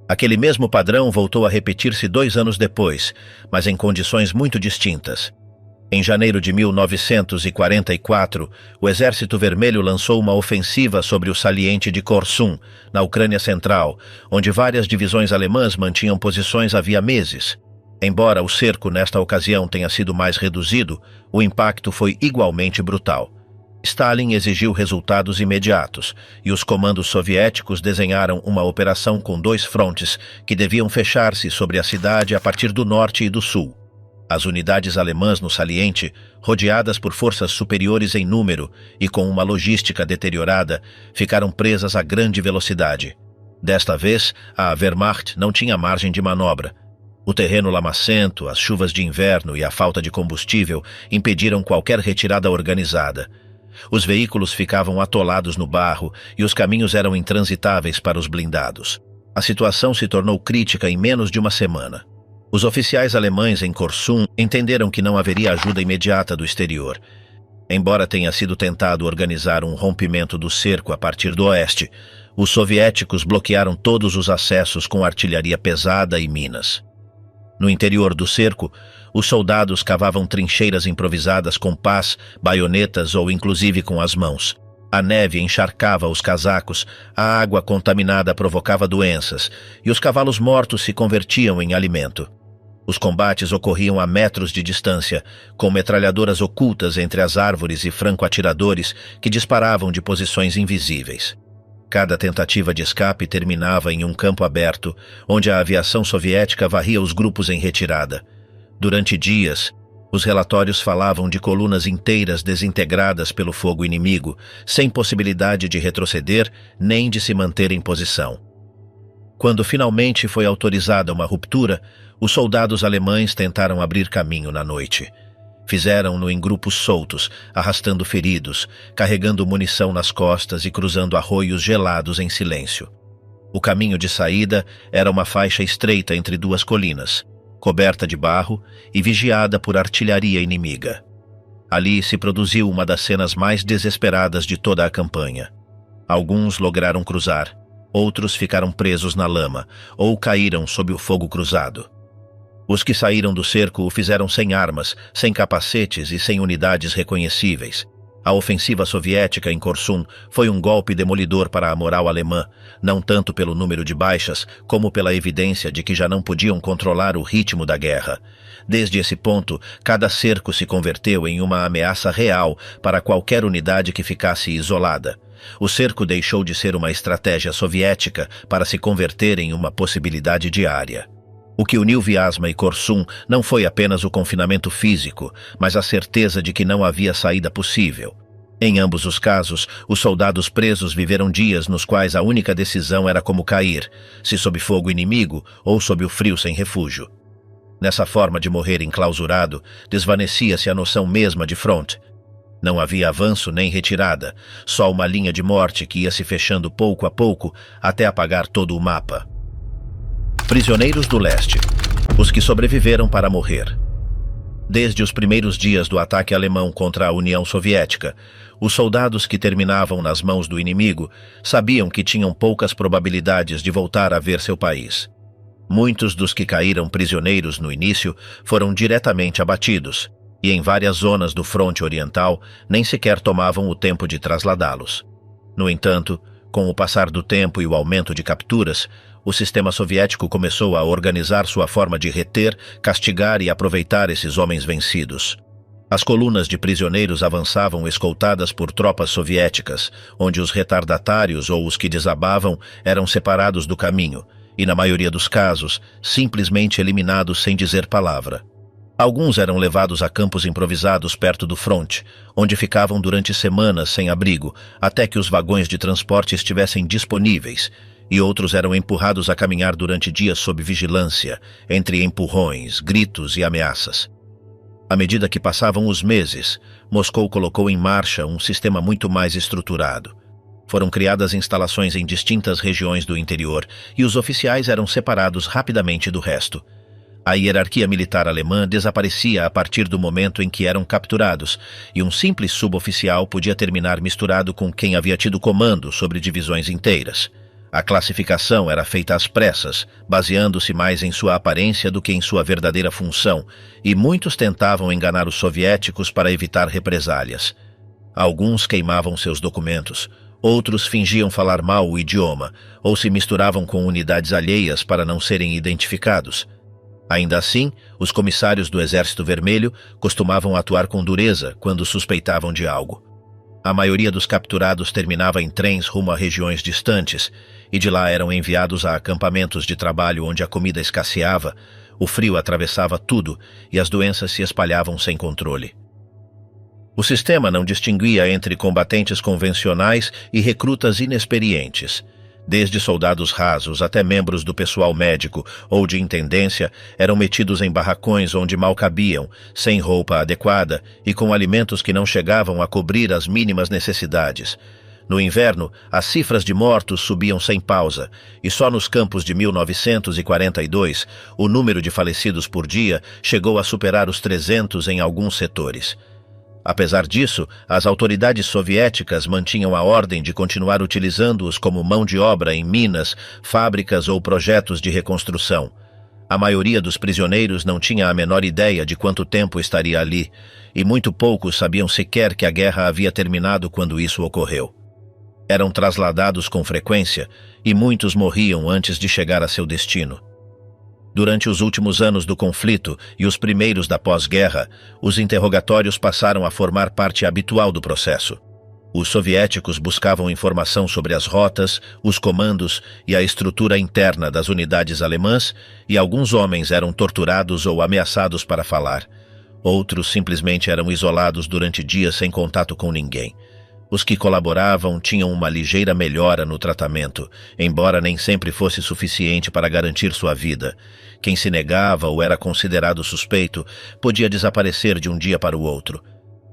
S1: Aquele mesmo padrão voltou a repetir-se 2 anos depois, mas em condições muito distintas. Em janeiro de 1944, o Exército Vermelho lançou uma ofensiva sobre o saliente de Korsun, na Ucrânia Central, onde várias divisões alemãs mantinham posições havia meses. Embora o cerco nesta ocasião tenha sido mais reduzido, o impacto foi igualmente brutal. Stalin exigiu resultados imediatos, e os comandos soviéticos desenharam uma operação com 2 frontes que deviam fechar-se sobre a cidade a partir do norte e do sul. As unidades alemãs no saliente, rodeadas por forças superiores em número e com uma logística deteriorada, ficaram presas a grande velocidade. Desta vez, a Wehrmacht não tinha margem de manobra. O terreno lamacento, as chuvas de inverno e a falta de combustível impediram qualquer retirada organizada. Os veículos ficavam atolados no barro e os caminhos eram intransitáveis para os blindados. A situação se tornou crítica em menos de uma semana. Os oficiais alemães em Korsun entenderam que não haveria ajuda imediata do exterior. Embora tenha sido tentado organizar um rompimento do cerco a partir do oeste, os soviéticos bloquearam todos os acessos com artilharia pesada e minas. No interior do cerco, os soldados cavavam trincheiras improvisadas com pás, baionetas ou inclusive com as mãos. A neve encharcava os casacos, a água contaminada provocava doenças, e os cavalos mortos se convertiam em alimento. Os combates ocorriam a metros de distância, com metralhadoras ocultas entre as árvores e franco-atiradores que disparavam de posições invisíveis. Cada tentativa de escape terminava em um campo aberto, onde a aviação soviética varria os grupos em retirada. Durante dias, os relatórios falavam de colunas inteiras desintegradas pelo fogo inimigo, sem possibilidade de retroceder nem de se manter em posição. Quando finalmente foi autorizada uma ruptura, os soldados alemães tentaram abrir caminho na noite. Fizeram-no em grupos soltos, arrastando feridos, carregando munição nas costas e cruzando arroios gelados em silêncio. O caminho de saída era uma faixa estreita entre 2 colinas, coberta de barro e vigiada por artilharia inimiga. Ali se produziu uma das cenas mais desesperadas de toda a campanha. Alguns lograram cruzar, outros ficaram presos na lama ou caíram sob o fogo cruzado. Os que saíram do cerco o fizeram sem armas, sem capacetes e sem unidades reconhecíveis. A ofensiva soviética em Korsun foi um golpe demolidor para a moral alemã, não tanto pelo número de baixas, como pela evidência de que já não podiam controlar o ritmo da guerra. Desde esse ponto, cada cerco se converteu em uma ameaça real para qualquer unidade que ficasse isolada. O cerco deixou de ser uma estratégia soviética para se converter em uma possibilidade diária. O que uniu Vyazma e Korsun não foi apenas o confinamento físico, mas a certeza de que não havia saída possível. Em ambos os casos, os soldados presos viveram dias nos quais a única decisão era como cair, se sob fogo inimigo ou sob o frio sem refúgio. Nessa forma de morrer enclausurado, desvanecia-se a noção mesma de front. Não havia avanço nem retirada, só uma linha de morte que ia se fechando pouco a pouco até apagar todo o mapa. Prisioneiros do Leste. Os que sobreviveram para morrer. Desde os primeiros dias do ataque alemão contra a União Soviética, os soldados que terminavam nas mãos do inimigo sabiam que tinham poucas probabilidades de voltar a ver seu país. Muitos dos que caíram prisioneiros no início foram diretamente abatidos, e em várias zonas do fronte oriental nem sequer tomavam o tempo de trasladá-los. No entanto, com o passar do tempo e o aumento de capturas, o sistema soviético começou a organizar sua forma de reter, castigar e aproveitar esses homens vencidos. As colunas de prisioneiros avançavam escoltadas por tropas soviéticas, onde os retardatários ou os que desabavam eram separados do caminho e, na maioria dos casos, simplesmente eliminados sem dizer palavra. Alguns eram levados a campos improvisados perto do fronte, onde ficavam durante semanas sem abrigo, até que os vagões de transporte estivessem disponíveis, e outros eram empurrados a caminhar durante dias sob vigilância, entre empurrões, gritos e ameaças. À medida que passavam os meses, Moscou colocou em marcha um sistema muito mais estruturado. Foram criadas instalações em distintas regiões do interior e os oficiais eram separados rapidamente do resto. A hierarquia militar alemã desaparecia a partir do momento em que eram capturados, e um simples suboficial podia terminar misturado com quem havia tido comando sobre divisões inteiras. A classificação era feita às pressas, baseando-se mais em sua aparência do que em sua verdadeira função, e muitos tentavam enganar os soviéticos para evitar represálias. Alguns queimavam seus documentos, outros fingiam falar mal o idioma, ou se misturavam com unidades alheias para não serem identificados. Ainda assim, os comissários do Exército Vermelho costumavam atuar com dureza quando suspeitavam de algo. A maioria dos capturados terminava em trens rumo a regiões distantes, e de lá eram enviados a acampamentos de trabalho onde a comida escasseava, o frio atravessava tudo e as doenças se espalhavam sem controle. O sistema não distinguia entre combatentes convencionais e recrutas inexperientes. Desde soldados rasos até membros do pessoal médico ou de intendência eram metidos em barracões onde mal cabiam, sem roupa adequada e com alimentos que não chegavam a cobrir as mínimas necessidades. No inverno, as cifras de mortos subiam sem pausa, e só nos campos de 1942, o número de falecidos por dia chegou a superar os 300 em alguns setores. Apesar disso, as autoridades soviéticas mantinham a ordem de continuar utilizando-os como mão de obra em minas, fábricas ou projetos de reconstrução. A maioria dos prisioneiros não tinha a menor ideia de quanto tempo estaria ali, e muito poucos sabiam sequer que a guerra havia terminado quando isso ocorreu. Eram trasladados com frequência, e muitos morriam antes de chegar a seu destino. Durante os últimos anos do conflito e os primeiros da pós-guerra, os interrogatórios passaram a formar parte habitual do processo. Os soviéticos buscavam informação sobre as rotas, os comandos e a estrutura interna das unidades alemãs, e alguns homens eram torturados ou ameaçados para falar. Outros simplesmente eram isolados durante dias sem contato com ninguém. Os que colaboravam tinham uma ligeira melhora no tratamento, embora nem sempre fosse suficiente para garantir sua vida. Quem se negava ou era considerado suspeito podia desaparecer de um dia para o outro.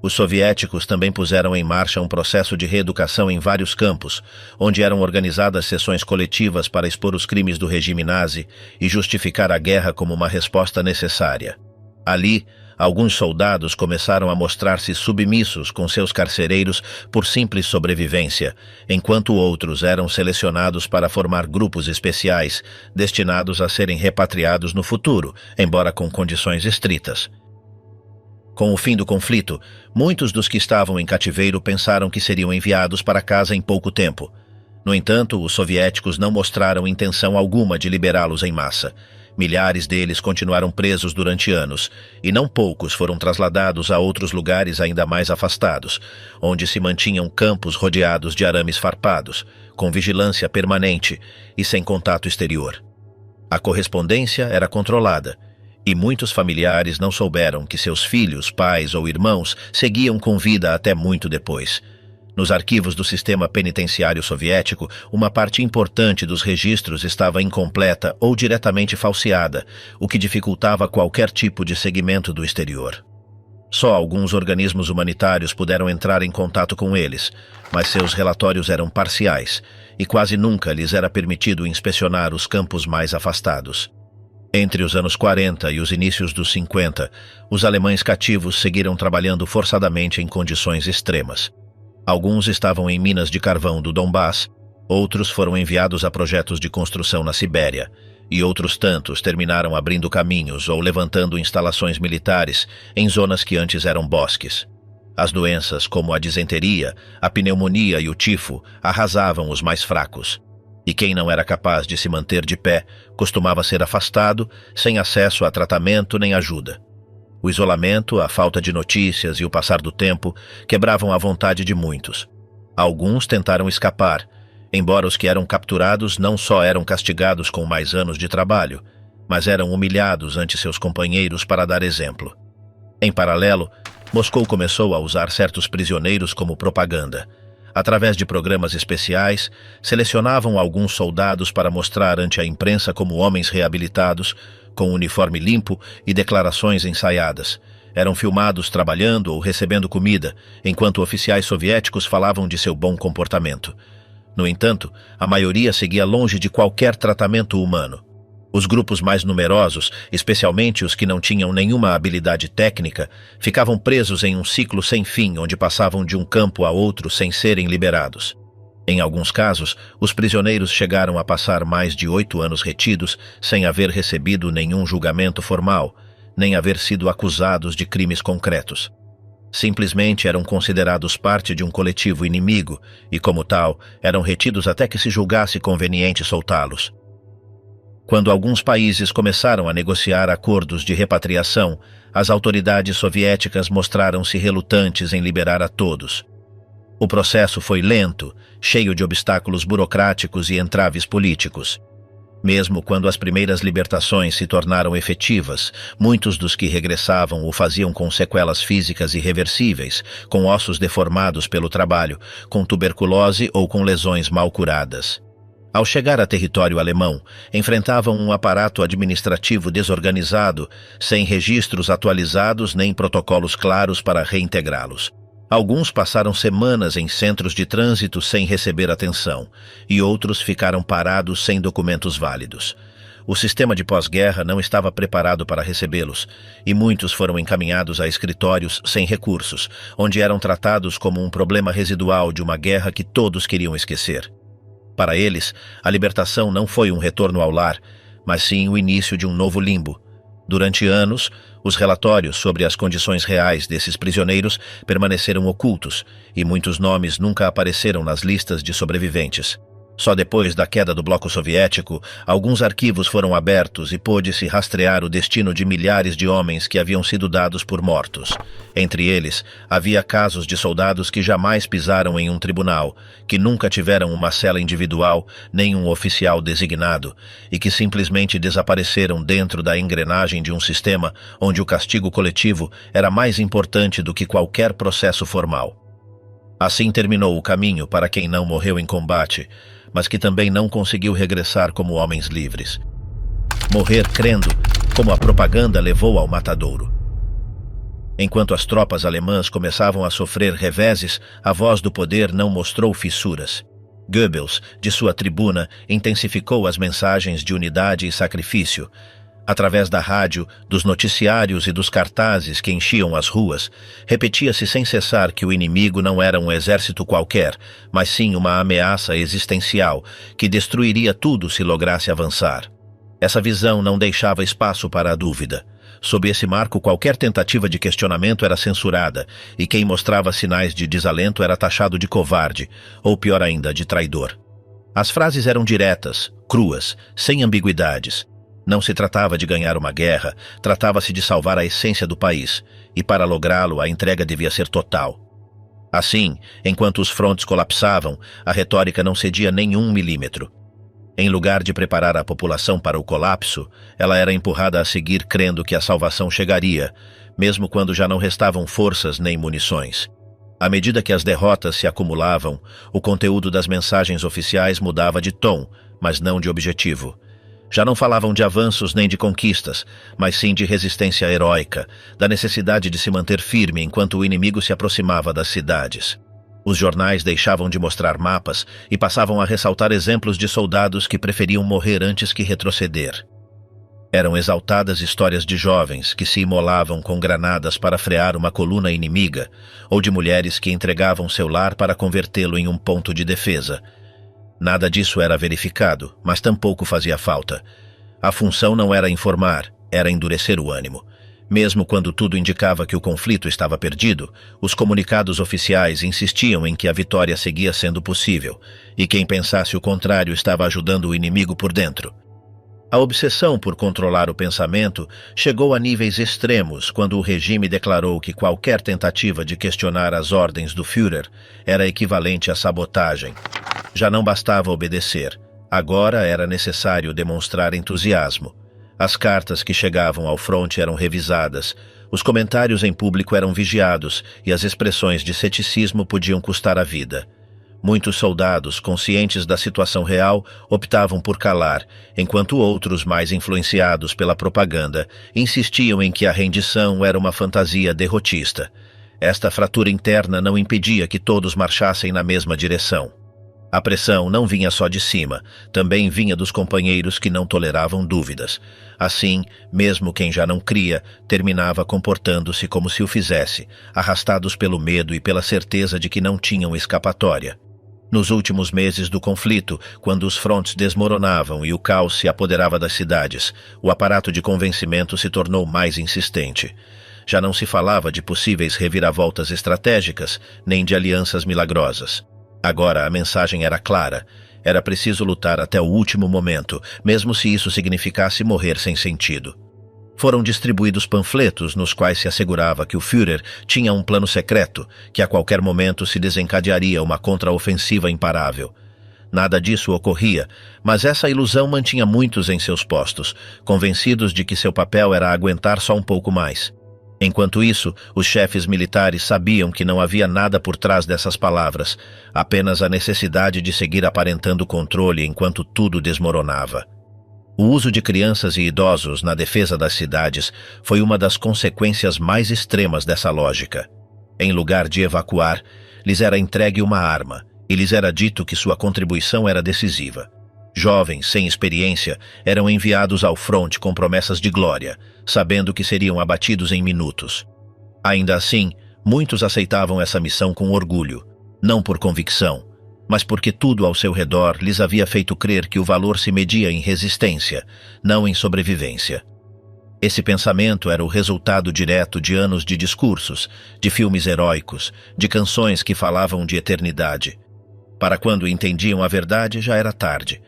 S1: Os soviéticos também puseram em marcha um processo de reeducação em vários campos, onde eram organizadas sessões coletivas para expor os crimes do regime nazi e justificar a guerra como uma resposta necessária. Ali, alguns soldados começaram a mostrar-se submissos com seus carcereiros por simples sobrevivência, enquanto outros eram selecionados para formar grupos especiais, destinados a serem repatriados no futuro, embora com condições estritas. Com o fim do conflito, muitos dos que estavam em cativeiro pensaram que seriam enviados para casa em pouco tempo. No entanto, os soviéticos não mostraram intenção alguma de liberá-los em massa. Milhares deles continuaram presos durante anos, e não poucos foram trasladados a outros lugares ainda mais afastados, onde se mantinham campos rodeados de arames farpados, com vigilância permanente e sem contato exterior. A correspondência era controlada, e muitos familiares não souberam que seus filhos, pais ou irmãos seguiam com vida até muito depois. Nos arquivos do sistema penitenciário soviético, uma parte importante dos registros estava incompleta ou diretamente falseada, o que dificultava qualquer tipo de seguimento do exterior. Só alguns organismos humanitários puderam entrar em contato com eles, mas seus relatórios eram parciais, e quase nunca lhes era permitido inspecionar os campos mais afastados. Entre os anos 40 e os inícios dos 50, os alemães cativos seguiram trabalhando forçadamente em condições extremas. Alguns estavam em minas de carvão do Donbass, outros foram enviados a projetos de construção na Sibéria, e outros tantos terminaram abrindo caminhos ou levantando instalações militares em zonas que antes eram bosques. As doenças como a disenteria, a pneumonia e o tifo arrasavam os mais fracos, e quem não era capaz de se manter de pé costumava ser afastado, sem acesso a tratamento nem ajuda. O isolamento, a falta de notícias e o passar do tempo quebravam a vontade de muitos. Alguns tentaram escapar, embora os que eram capturados não só eram castigados com mais anos de trabalho, mas eram humilhados ante seus companheiros para dar exemplo. Em paralelo, Moscou começou a usar certos prisioneiros como propaganda. Através de programas especiais, selecionavam alguns soldados para mostrar ante a imprensa como homens reabilitados, com uniforme limpo e declarações ensaiadas. Eram filmados trabalhando ou recebendo comida, enquanto oficiais soviéticos falavam de seu bom comportamento. No entanto, a maioria seguia longe de qualquer tratamento humano. Os grupos mais numerosos, especialmente os que não tinham nenhuma habilidade técnica, ficavam presos em um ciclo sem fim onde passavam de um campo a outro sem serem liberados. Em alguns casos, os prisioneiros chegaram a passar mais de 8 anos retidos sem haver recebido nenhum julgamento formal, nem haver sido acusados de crimes concretos. Simplesmente eram considerados parte de um coletivo inimigo e, como tal, eram retidos até que se julgasse conveniente soltá-los. Quando alguns países começaram a negociar acordos de repatriação, as autoridades soviéticas mostraram-se relutantes em liberar a todos. O processo foi lento, cheio de obstáculos burocráticos e entraves políticos. Mesmo quando as primeiras libertações se tornaram efetivas, muitos dos que regressavam o faziam com sequelas físicas irreversíveis, com ossos deformados pelo trabalho, com tuberculose ou com lesões mal curadas. Ao chegar a território alemão, enfrentavam um aparato administrativo desorganizado, sem registros atualizados nem protocolos claros para reintegrá-los. Alguns passaram semanas em centros de trânsito sem receber atenção, e outros ficaram parados sem documentos válidos. O sistema de pós-guerra não estava preparado para recebê-los, e muitos foram encaminhados a escritórios sem recursos, onde eram tratados como um problema residual de uma guerra que todos queriam esquecer. Para eles, a libertação não foi um retorno ao lar, mas sim o início de um novo limbo. Durante anos, os relatórios sobre as condições reais desses prisioneiros permaneceram ocultos e muitos nomes nunca apareceram nas listas de sobreviventes. Só depois da queda do bloco soviético, alguns arquivos foram abertos e pôde-se rastrear o destino de milhares de homens que haviam sido dados por mortos. Entre eles, havia casos de soldados que jamais pisaram em um tribunal, que nunca tiveram uma cela individual, nem um oficial designado, e que simplesmente desapareceram dentro da engrenagem de um sistema onde o castigo coletivo era mais importante do que qualquer processo formal. Assim terminou o caminho para quem não morreu em combate, mas que também não conseguiu regressar como homens livres. Morrer crendo, como a propaganda levou ao matadouro. Enquanto as tropas alemãs começavam a sofrer reveses, a voz do poder não mostrou fissuras. Goebbels, de sua tribuna, intensificou as mensagens de unidade e sacrifício. Através da rádio, dos noticiários e dos cartazes que enchiam as ruas, repetia-se sem cessar que o inimigo não era um exército qualquer, mas sim uma ameaça existencial que destruiria tudo se lograsse avançar. Essa visão não deixava espaço para a dúvida. Sob esse marco, qualquer tentativa de questionamento era censurada, e quem mostrava sinais de desalento era taxado de covarde, ou pior ainda, de traidor. As frases eram diretas, cruas, sem ambiguidades. Não se tratava de ganhar uma guerra, tratava-se de salvar a essência do país, e para lográ-lo a entrega devia ser total. Assim, enquanto os frontes colapsavam, a retórica não cedia nem 1 milímetro. Em lugar de preparar a população para o colapso, ela era empurrada a seguir crendo que a salvação chegaria, mesmo quando já não restavam forças nem munições. À medida que as derrotas se acumulavam, o conteúdo das mensagens oficiais mudava de tom, mas não de objetivo. Já não falavam de avanços nem de conquistas, mas sim de resistência heróica, da necessidade de se manter firme enquanto o inimigo se aproximava das cidades. Os jornais deixavam de mostrar mapas e passavam a ressaltar exemplos de soldados que preferiam morrer antes que retroceder. Eram exaltadas histórias de jovens que se imolavam com granadas para frear uma coluna inimiga, ou de mulheres que entregavam seu lar para convertê-lo em um ponto de defesa. Nada disso era verificado, mas tampouco fazia falta. A função não era informar, era endurecer o ânimo. Mesmo quando tudo indicava que o conflito estava perdido, os comunicados oficiais insistiam em que a vitória seguia sendo possível, e quem pensasse o contrário estava ajudando o inimigo por dentro. A obsessão por controlar o pensamento chegou a níveis extremos quando o regime declarou que qualquer tentativa de questionar as ordens do Führer era equivalente à sabotagem. Já não bastava obedecer, agora era necessário demonstrar entusiasmo. As cartas que chegavam ao fronte eram revisadas, os comentários em público eram vigiados e as expressões de ceticismo podiam custar a vida. Muitos soldados, conscientes da situação real, optavam por calar, enquanto outros, mais influenciados pela propaganda, insistiam em que a rendição era uma fantasia derrotista. Esta fratura interna não impedia que todos marchassem na mesma direção. A pressão não vinha só de cima, também vinha dos companheiros que não toleravam dúvidas. Assim, mesmo quem já não cria, terminava comportando-se como se o fizesse, arrastados pelo medo e pela certeza de que não tinham escapatória. Nos últimos meses do conflito, quando os frontes desmoronavam e o caos se apoderava das cidades, o aparato de convencimento se tornou mais insistente. Já não se falava de possíveis reviravoltas estratégicas, nem de alianças milagrosas. Agora a mensagem era clara. Era preciso lutar até o último momento, mesmo se isso significasse morrer sem sentido. Foram distribuídos panfletos nos quais se assegurava que o Führer tinha um plano secreto, que a qualquer momento se desencadearia uma contraofensiva imparável. Nada disso ocorria, mas essa ilusão mantinha muitos em seus postos, convencidos de que seu papel era aguentar só um pouco mais. Enquanto isso, os chefes militares sabiam que não havia nada por trás dessas palavras, apenas a necessidade de seguir aparentando controle enquanto tudo desmoronava. O uso de crianças e idosos na defesa das cidades foi uma das consequências mais extremas dessa lógica. Em lugar de evacuar, lhes era entregue uma arma e lhes era dito que sua contribuição era decisiva. Jovens sem experiência eram enviados ao fronte com promessas de glória, sabendo que seriam abatidos em minutos. Ainda assim, muitos aceitavam essa missão com orgulho, não por convicção, mas porque tudo ao seu redor lhes havia feito crer que o valor se media em resistência, não em sobrevivência. Esse pensamento era o resultado direto de anos de discursos, de filmes heróicos, de canções que falavam de eternidade. Para quando entendiam a verdade, já era tarde.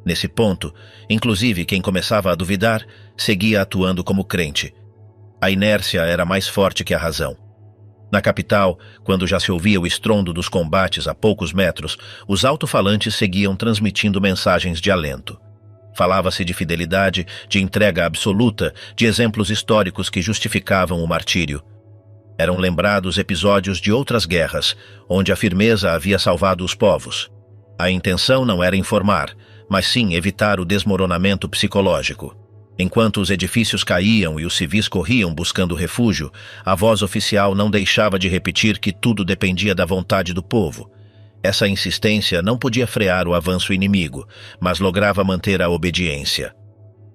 S1: Nesse ponto, inclusive quem começava a duvidar, seguia atuando como crente. A inércia era mais forte que a razão. Na capital, quando já se ouvia o estrondo dos combates a poucos metros, os alto-falantes seguiam transmitindo mensagens de alento. Falava-se de fidelidade, de entrega absoluta, de exemplos históricos que justificavam o martírio. Eram lembrados episódios de outras guerras, onde a firmeza havia salvado os povos. A intenção não era informar, mas sim evitar o desmoronamento psicológico. Enquanto os edifícios caíam e os civis corriam buscando refúgio, a voz oficial não deixava de repetir que tudo dependia da vontade do povo. Essa insistência não podia frear o avanço inimigo, mas lograva manter a obediência.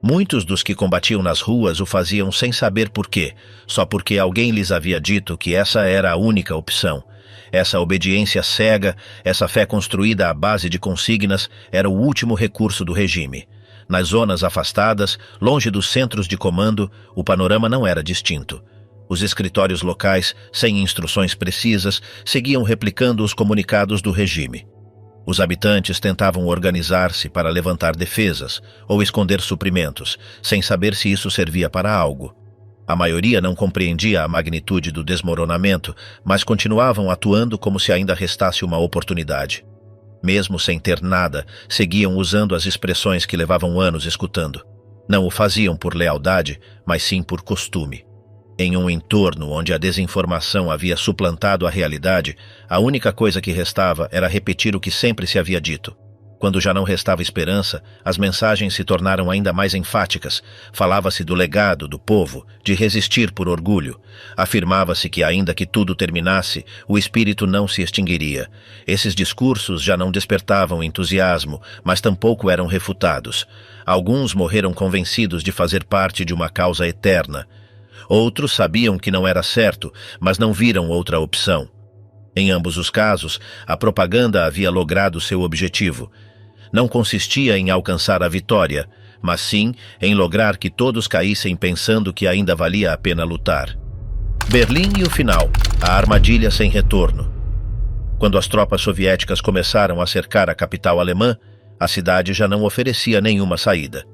S1: Muitos dos que combatiam nas ruas o faziam sem saber por quê, só porque alguém lhes havia dito que essa era a única opção. Essa obediência cega, essa fé construída à base de consignas, era o último recurso do regime. Nas zonas afastadas, longe dos centros de comando, o panorama não era distinto. Os escritórios locais, sem instruções precisas, seguiam replicando os comunicados do regime. Os habitantes tentavam organizar-se para levantar defesas ou esconder suprimentos, sem saber se isso servia para algo. A maioria não compreendia a magnitude do desmoronamento, mas continuavam atuando como se ainda restasse uma oportunidade. Mesmo sem ter nada, seguiam usando as expressões que levavam anos escutando. Não o faziam por lealdade, mas sim por costume. Em um entorno onde a desinformação havia suplantado a realidade, a única coisa que restava era repetir o que sempre se havia dito. Quando já não restava esperança, as mensagens se tornaram ainda mais enfáticas. Falava-se do legado do povo, de resistir por orgulho. Afirmava-se que, ainda que tudo terminasse, o espírito não se extinguiria. Esses discursos já não despertavam entusiasmo, mas tampouco eram refutados. Alguns morreram convencidos de fazer parte de uma causa eterna. Outros sabiam que não era certo, mas não viram outra opção. Em ambos os casos, a propaganda havia logrado seu objetivo. Não consistia em alcançar a vitória, mas sim em lograr que todos caíssem pensando que ainda valia a pena lutar. Berlim e o final, a armadilha sem retorno. Quando as tropas soviéticas começaram a cercar a capital alemã, a cidade já não oferecia nenhuma saída.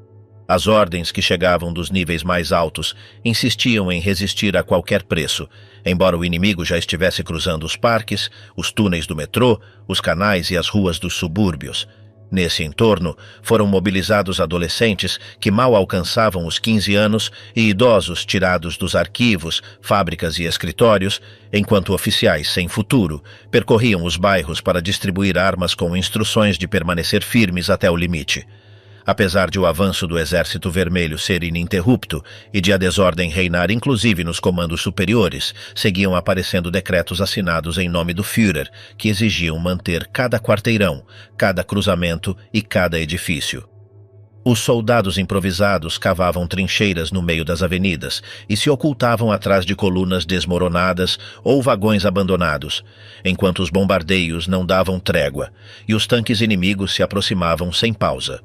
S1: As ordens que chegavam dos níveis mais altos insistiam em resistir a qualquer preço, embora o inimigo já estivesse cruzando os parques, os túneis do metrô, os canais e as ruas dos subúrbios. Nesse entorno, foram mobilizados adolescentes que mal alcançavam os 15 anos e idosos tirados dos arquivos, fábricas e escritórios, enquanto oficiais sem futuro percorriam os bairros para distribuir armas com instruções de permanecer firmes até o limite. Apesar de o avanço do Exército Vermelho ser ininterrupto e de a desordem reinar inclusive nos comandos superiores, seguiam aparecendo decretos assinados em nome do Führer, que exigiam manter cada quarteirão, cada cruzamento e cada edifício. Os soldados improvisados cavavam trincheiras no meio das avenidas e se ocultavam atrás de colunas desmoronadas ou vagões abandonados, enquanto os bombardeios não davam trégua e os tanques inimigos se aproximavam sem pausa.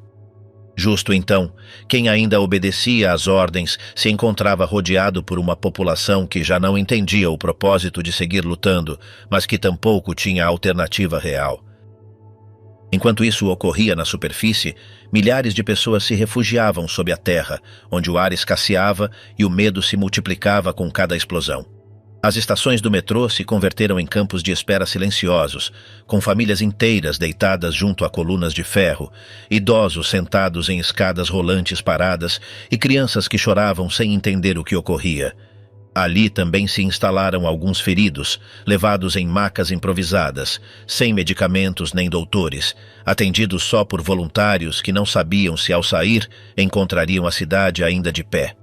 S1: Justo então, quem ainda obedecia às ordens se encontrava rodeado por uma população que já não entendia o propósito de seguir lutando, mas que tampouco tinha alternativa real. Enquanto isso ocorria na superfície, milhares de pessoas se refugiavam sob a terra, onde o ar escasseava e o medo se multiplicava com cada explosão. As estações do metrô se converteram em campos de espera silenciosos, com famílias inteiras deitadas junto a colunas de ferro, idosos sentados em escadas rolantes paradas e crianças que choravam sem entender o que ocorria. Ali também se instalaram alguns feridos, levados em macas improvisadas, sem medicamentos nem doutores, atendidos só por voluntários que não sabiam se ao sair encontrariam a cidade ainda de pé.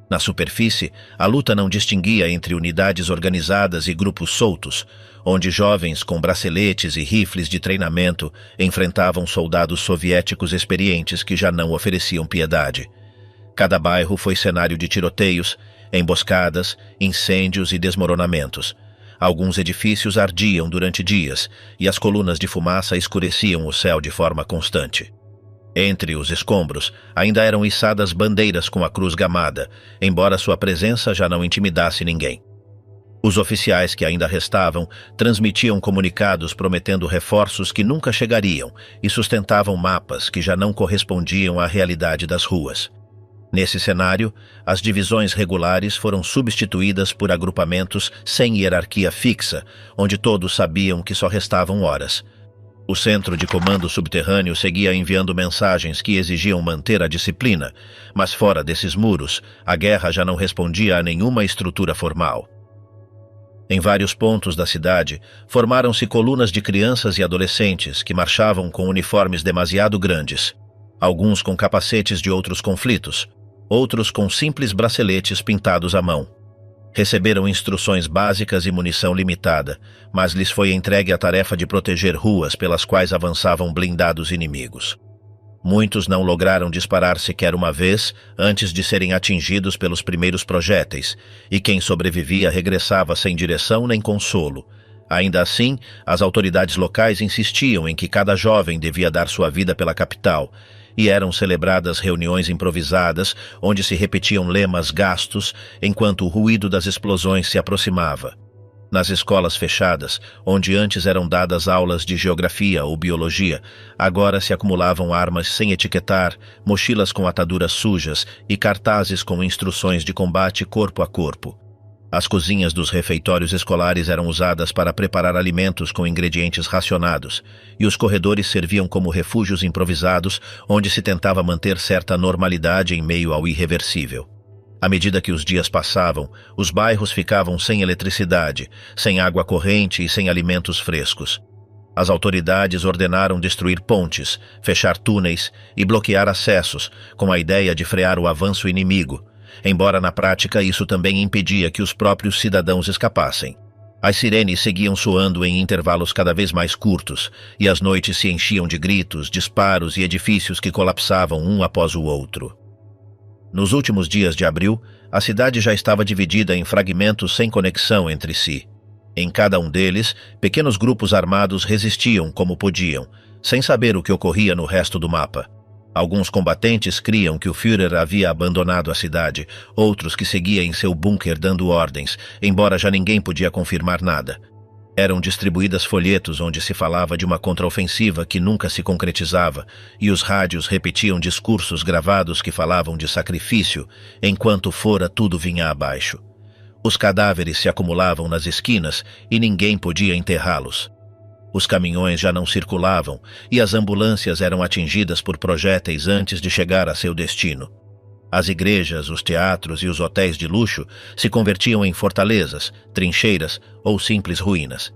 S1: Na superfície, a luta não distinguia entre unidades organizadas e grupos soltos, onde jovens com braceletes e rifles de treinamento enfrentavam soldados soviéticos experientes que já não ofereciam piedade. Cada bairro foi cenário de tiroteios, emboscadas, incêndios e desmoronamentos. Alguns edifícios ardiam durante dias e as colunas de fumaça escureciam o céu de forma constante. Entre os escombros, ainda eram içadas bandeiras com a cruz gamada, embora sua presença já não intimidasse ninguém. Os oficiais que ainda restavam transmitiam comunicados prometendo reforços que nunca chegariam e sustentavam mapas que já não correspondiam à realidade das ruas. Nesse cenário, as divisões regulares foram substituídas por agrupamentos sem hierarquia fixa, onde todos sabiam que só restavam horas. O centro de comando subterrâneo seguia enviando mensagens que exigiam manter a disciplina, mas fora desses muros, a guerra já não respondia a nenhuma estrutura formal. Em vários pontos da cidade, formaram-se colunas de crianças e adolescentes que marchavam com uniformes demasiado grandes, alguns com capacetes de outros conflitos, outros com simples braceletes pintados à mão. Receberam instruções básicas e munição limitada, mas lhes foi entregue a tarefa de proteger ruas pelas quais avançavam blindados inimigos. Muitos não lograram disparar sequer uma vez antes de serem atingidos pelos primeiros projéteis, e quem sobrevivia regressava sem direção nem consolo. Ainda assim, as autoridades locais insistiam em que cada jovem devia dar sua vida pela capital, e eram celebradas reuniões improvisadas onde se repetiam lemas gastos enquanto o ruído das explosões se aproximava. Nas escolas fechadas, onde antes eram dadas aulas de geografia ou biologia, agora se acumulavam armas sem etiquetar, mochilas com ataduras sujas e cartazes com instruções de combate corpo a corpo. As cozinhas dos refeitórios escolares eram usadas para preparar alimentos com ingredientes racionados, e os corredores serviam como refúgios improvisados onde se tentava manter certa normalidade em meio ao irreversível. À medida que os dias passavam, os bairros ficavam sem eletricidade, sem água corrente e sem alimentos frescos. As autoridades ordenaram destruir pontes, fechar túneis e bloquear acessos, com a ideia de frear o avanço inimigo, embora na prática isso também impedia que os próprios cidadãos escapassem. As sirenes seguiam soando em intervalos cada vez mais curtos, e as noites se enchiam de gritos, disparos e edifícios que colapsavam um após o outro. Nos últimos dias de abril, a cidade já estava dividida em fragmentos sem conexão entre si. Em cada um deles, pequenos grupos armados resistiam como podiam, sem saber o que ocorria no resto do mapa. Alguns combatentes criam que o Führer havia abandonado a cidade, outros que seguia em seu bunker dando ordens, embora já ninguém podia confirmar nada. Eram distribuídas folhetos onde se falava de uma contraofensiva que nunca se concretizava, e os rádios repetiam discursos gravados que falavam de sacrifício, enquanto fora tudo vinha abaixo. Os cadáveres se acumulavam nas esquinas e ninguém podia enterrá-los. Os caminhões já não circulavam e as ambulâncias eram atingidas por projéteis antes de chegar a seu destino. As igrejas, os teatros e os hotéis de luxo se convertiam em fortalezas, trincheiras ou simples ruínas.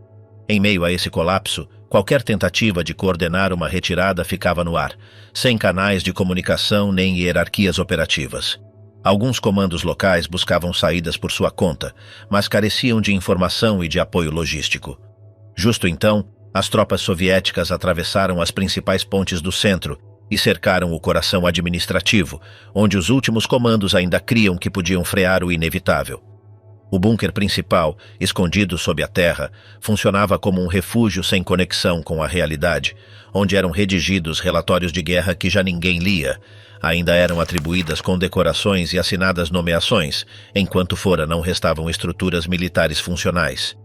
S1: Em meio a esse colapso, qualquer tentativa de coordenar uma retirada ficava no ar, sem canais de comunicação nem hierarquias operativas. Alguns comandos locais buscavam saídas por sua conta, mas careciam de informação e de apoio logístico. Justo então, as tropas soviéticas atravessaram as principais pontes do centro e cercaram o coração administrativo, onde os últimos comandos ainda criam que podiam frear o inevitável. O bunker principal, escondido sob a terra, funcionava como um refúgio sem conexão com a realidade, onde eram redigidos relatórios de guerra que já ninguém lia. Ainda eram atribuídas condecorações e assinadas nomeações, enquanto fora não restavam estruturas militares funcionais.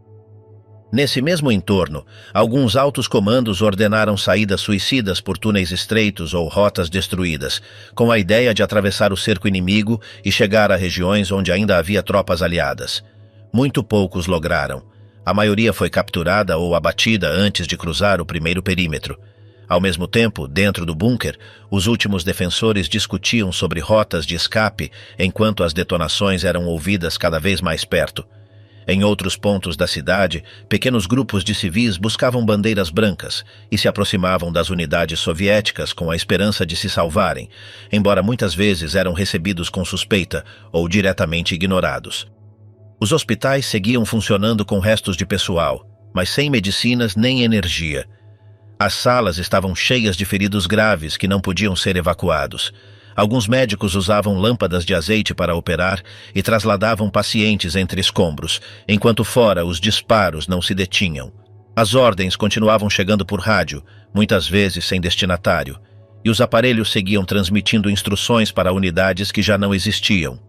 S1: Nesse mesmo entorno, alguns altos comandos ordenaram saídas suicidas por túneis estreitos ou rotas destruídas, com a ideia de atravessar o cerco inimigo e chegar a regiões onde ainda havia tropas aliadas. Muito poucos lograram. A maioria foi capturada ou abatida antes de cruzar o primeiro perímetro. Ao mesmo tempo, dentro do bunker, os últimos defensores discutiam sobre rotas de escape enquanto as detonações eram ouvidas cada vez mais perto. Em outros pontos da cidade, pequenos grupos de civis buscavam bandeiras brancas e se aproximavam das unidades soviéticas com a esperança de se salvarem, embora muitas vezes eram recebidos com suspeita ou diretamente ignorados. Os hospitais seguiam funcionando com restos de pessoal, mas sem medicinas nem energia. As salas estavam cheias de feridos graves que não podiam ser evacuados. Alguns médicos usavam lâmpadas de azeite para operar e trasladavam pacientes entre escombros, enquanto fora os disparos não se detinham. As ordens continuavam chegando por rádio, muitas vezes sem destinatário, e os aparelhos seguiam transmitindo instruções para unidades que já não existiam.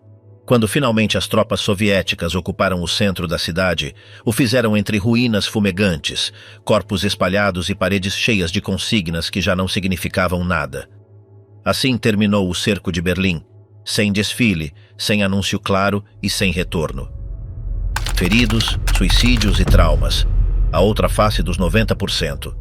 S1: Quando finalmente as tropas soviéticas ocuparam o centro da cidade, o fizeram entre ruínas fumegantes, corpos espalhados e paredes cheias de consignas que já não significavam nada. Assim terminou o cerco de Berlim, sem desfile, sem anúncio claro e sem retorno. Feridos, suicídios e traumas, a outra face dos 90%.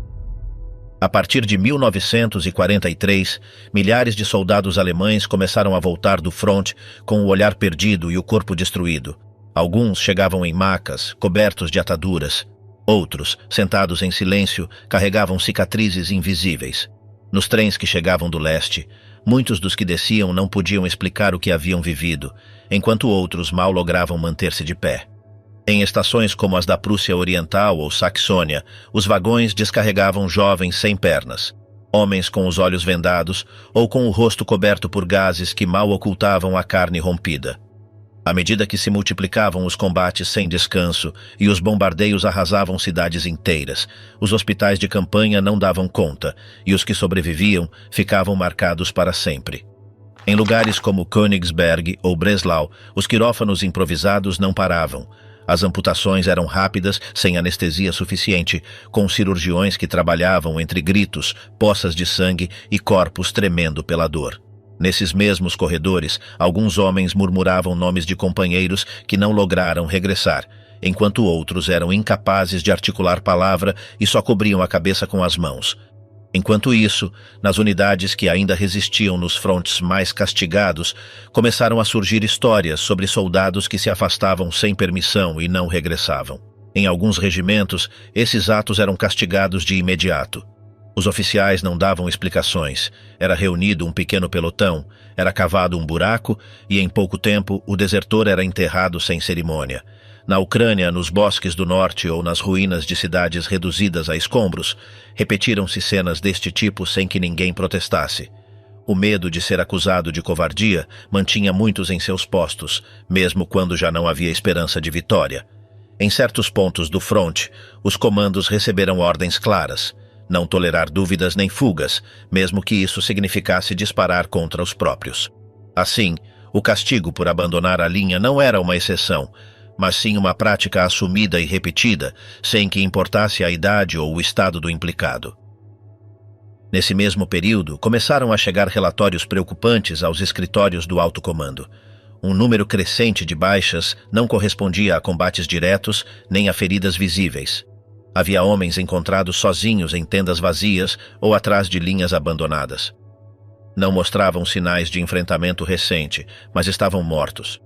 S1: A partir de 1943, milhares de soldados alemães começaram a voltar do front com o olhar perdido e o corpo destruído. Alguns chegavam em macas, cobertos de ataduras. Outros, sentados em silêncio, carregavam cicatrizes invisíveis. Nos trens que chegavam do leste, muitos dos que desciam não podiam explicar o que haviam vivido, enquanto outros mal logravam manter-se de pé. Em estações como as da Prússia Oriental ou Saxônia, os vagões descarregavam jovens sem pernas, homens com os olhos vendados ou com o rosto coberto por gases que mal ocultavam a carne rompida. À medida que se multiplicavam os combates sem descanso e os bombardeios arrasavam cidades inteiras, os hospitais de campanha não davam conta e os que sobreviviam ficavam marcados para sempre. Em lugares como Königsberg ou Breslau, os quirófanos improvisados não paravam. As amputações eram rápidas, sem anestesia suficiente, com cirurgiões que trabalhavam entre gritos, poças de sangue e corpos tremendo pela dor. Nesses mesmos corredores, alguns homens murmuravam nomes de companheiros que não lograram regressar, enquanto outros eram incapazes de articular palavra e só cobriam a cabeça com as mãos. Enquanto isso, nas unidades que ainda resistiam nos frontes mais castigados, começaram a surgir histórias sobre soldados que se afastavam sem permissão e não regressavam. Em alguns regimentos, esses atos eram castigados de imediato. Os oficiais não davam explicações. Era reunido um pequeno pelotão, era cavado um buraco e, em pouco tempo, o desertor era enterrado sem cerimônia. Na Ucrânia, nos bosques do norte ou nas ruínas de cidades reduzidas a escombros, repetiram-se cenas deste tipo sem que ninguém protestasse. O medo de ser acusado de covardia mantinha muitos em seus postos, mesmo quando já não havia esperança de vitória. Em certos pontos do fronte, os comandos receberam ordens claras: não tolerar dúvidas nem fugas, mesmo que isso significasse disparar contra os próprios. Assim, o castigo por abandonar a linha não era uma exceção, mas sim uma prática assumida e repetida, sem que importasse a idade ou o estado do implicado. Nesse mesmo período, começaram a chegar relatórios preocupantes aos escritórios do alto comando. Um número crescente de baixas não correspondia a combates diretos nem a feridas visíveis. Havia homens encontrados sozinhos em tendas vazias ou atrás de linhas abandonadas. Não mostravam sinais de enfrentamento recente, mas estavam mortos.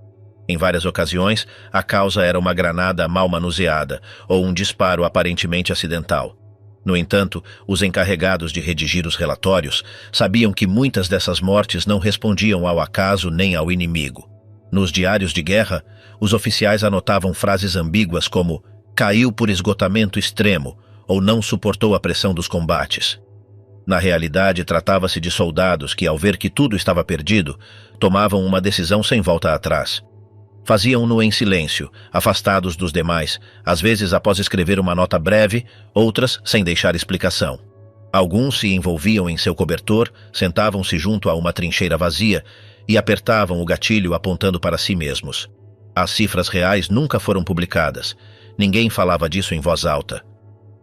S1: Em várias ocasiões, a causa era uma granada mal manuseada ou um disparo aparentemente acidental. No entanto, os encarregados de redigir os relatórios sabiam que muitas dessas mortes não respondiam ao acaso nem ao inimigo. Nos diários de guerra, os oficiais anotavam frases ambíguas como "caiu por esgotamento extremo" ou "não suportou a pressão dos combates". Na realidade, tratava-se de soldados que, ao ver que tudo estava perdido, tomavam uma decisão sem volta atrás. Faziam-no em silêncio, afastados dos demais, às vezes após escrever uma nota breve, outras sem deixar explicação. Alguns se envolviam em seu cobertor, sentavam-se junto a uma trincheira vazia e apertavam o gatilho apontando para si mesmos. As cifras reais nunca foram publicadas. Ninguém falava disso em voz alta.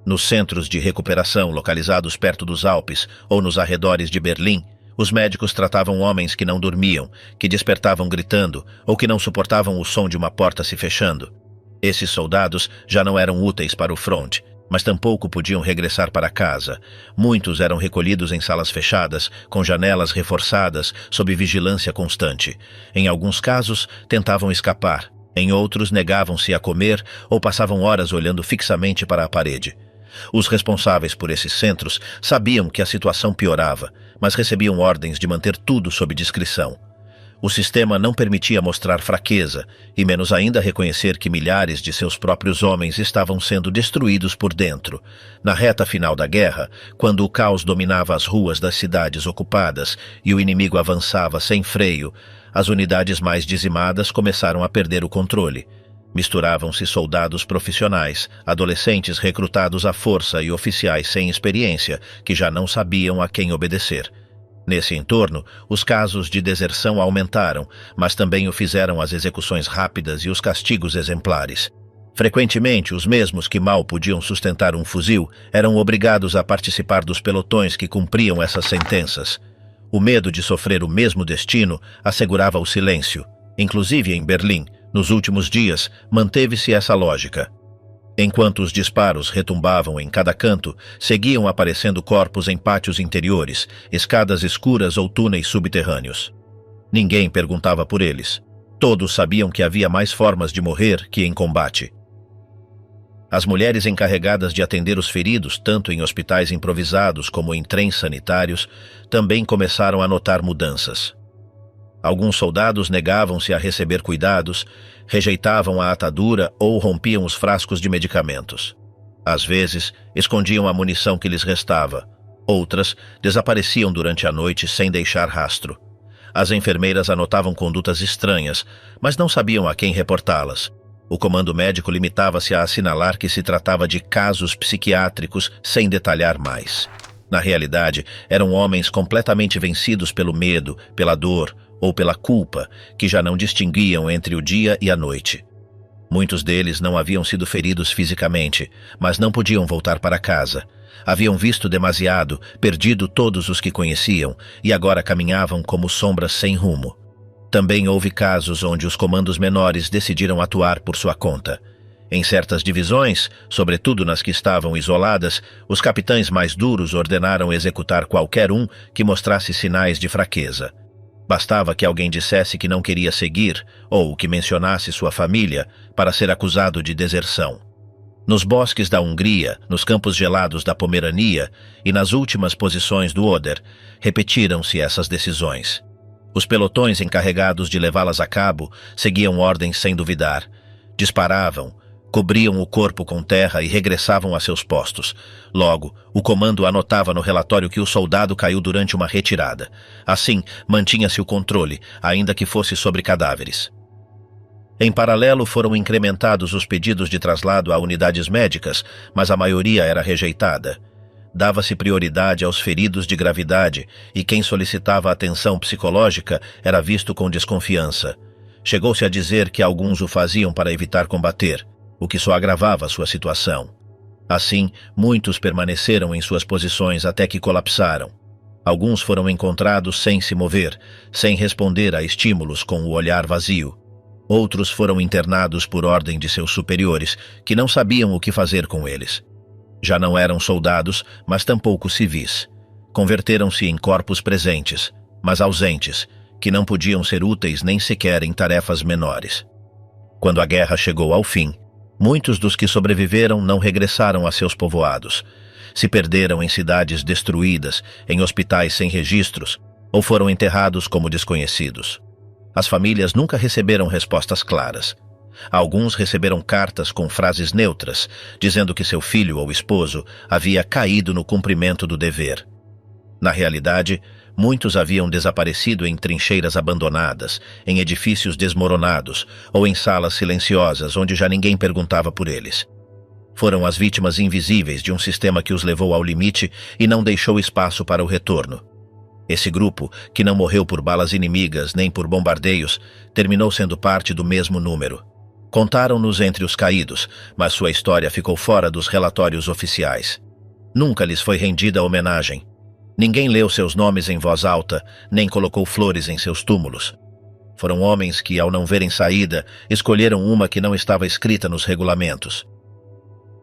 S1: Nos centros de recuperação localizados perto dos Alpes ou nos arredores de Berlim, os médicos tratavam homens que não dormiam, que despertavam gritando ou que não suportavam o som de uma porta se fechando. Esses soldados já não eram úteis para o fronte, mas tampouco podiam regressar para casa. Muitos eram recolhidos em salas fechadas, com janelas reforçadas, sob vigilância constante. Em alguns casos, tentavam escapar. Em outros, negavam-se a comer ou passavam horas olhando fixamente para a parede. Os responsáveis por esses centros sabiam que a situação piorava, mas recebiam ordens de manter tudo sob discrição. O sistema não permitia mostrar fraqueza, e menos ainda reconhecer que milhares de seus próprios homens estavam sendo destruídos por dentro. Na reta final da guerra, quando o caos dominava as ruas das cidades ocupadas e o inimigo avançava sem freio, as unidades mais dizimadas começaram a perder o controle. Misturavam-se soldados profissionais, adolescentes recrutados à força e oficiais sem experiência, que já não sabiam a quem obedecer. Nesse entorno, os casos de deserção aumentaram, mas também o fizeram as execuções rápidas e os castigos exemplares. Frequentemente, os mesmos que mal podiam sustentar um fuzil eram obrigados a participar dos pelotões que cumpriam essas sentenças. O medo de sofrer o mesmo destino assegurava o silêncio. Inclusive em Berlim, nos últimos dias, manteve-se essa lógica. Enquanto os disparos retumbavam em cada canto, seguiam aparecendo corpos em pátios interiores, escadas escuras ou túneis subterrâneos. Ninguém perguntava por eles. Todos sabiam que havia mais formas de morrer que em combate. As mulheres encarregadas de atender os feridos, tanto em hospitais improvisados como em trens sanitários, também começaram a notar mudanças. Alguns soldados negavam-se a receber cuidados, rejeitavam a atadura ou rompiam os frascos de medicamentos. Às vezes, escondiam a munição que lhes restava. Outras desapareciam durante a noite sem deixar rastro. As enfermeiras anotavam condutas estranhas, mas não sabiam a quem reportá-las. O comando médico limitava-se a assinalar que se tratava de casos psiquiátricos sem detalhar mais. Na realidade, eram homens completamente vencidos pelo medo, pela dor ou pela culpa, que já não distinguiam entre o dia e a noite. Muitos deles não haviam sido feridos fisicamente, mas não podiam voltar para casa. Haviam visto demasiado, perdido todos os que conheciam, e agora caminhavam como sombras sem rumo. Também houve casos onde os comandos menores decidiram atuar por sua conta. Em certas divisões, sobretudo nas que estavam isoladas, os capitães mais duros ordenaram executar qualquer um que mostrasse sinais de fraqueza. Bastava que alguém dissesse que não queria seguir, ou que mencionasse sua família, para ser acusado de deserção. Nos bosques da Hungria, nos campos gelados da Pomerania e nas últimas posições do Oder, repetiram-se essas decisões. Os pelotões encarregados de levá-las a cabo seguiam ordens sem duvidar. Disparavam, cobriam o corpo com terra e regressavam a seus postos. Logo, o comando anotava no relatório que o soldado caiu durante uma retirada. Assim, mantinha-se o controle, ainda que fosse sobre cadáveres. Em paralelo, foram incrementados os pedidos de traslado a unidades médicas, mas a maioria era rejeitada. Dava-se prioridade aos feridos de gravidade, e quem solicitava atenção psicológica era visto com desconfiança. Chegou-se a dizer que alguns o faziam para evitar combater, o que só agravava sua situação. Assim, muitos permaneceram em suas posições até que colapsaram. Alguns foram encontrados sem se mover, sem responder a estímulos com o olhar vazio. Outros foram internados por ordem de seus superiores, que não sabiam o que fazer com eles. Já não eram soldados, mas tampouco civis. Converteram-se em corpos presentes, mas ausentes, que não podiam ser úteis nem sequer em tarefas menores. Quando a guerra chegou ao fim, muitos dos que sobreviveram não regressaram a seus povoados. Se perderam em cidades destruídas, em hospitais sem registros, ou foram enterrados como desconhecidos. As famílias nunca receberam respostas claras. Alguns receberam cartas com frases neutras, dizendo que seu filho ou esposo havia caído no cumprimento do dever. Na realidade, muitos haviam desaparecido em trincheiras abandonadas, em edifícios desmoronados ou em salas silenciosas onde já ninguém perguntava por eles. Foram as vítimas invisíveis de um sistema que os levou ao limite e não deixou espaço para o retorno. Esse grupo, que não morreu por balas inimigas nem por bombardeios, terminou sendo parte do mesmo número. Contaram-nos entre os caídos, mas sua história ficou fora dos relatórios oficiais. Nunca lhes foi rendida homenagem. Ninguém leu seus nomes em voz alta, nem colocou flores em seus túmulos. Foram homens que, ao não verem saída, escolheram uma que não estava escrita nos regulamentos.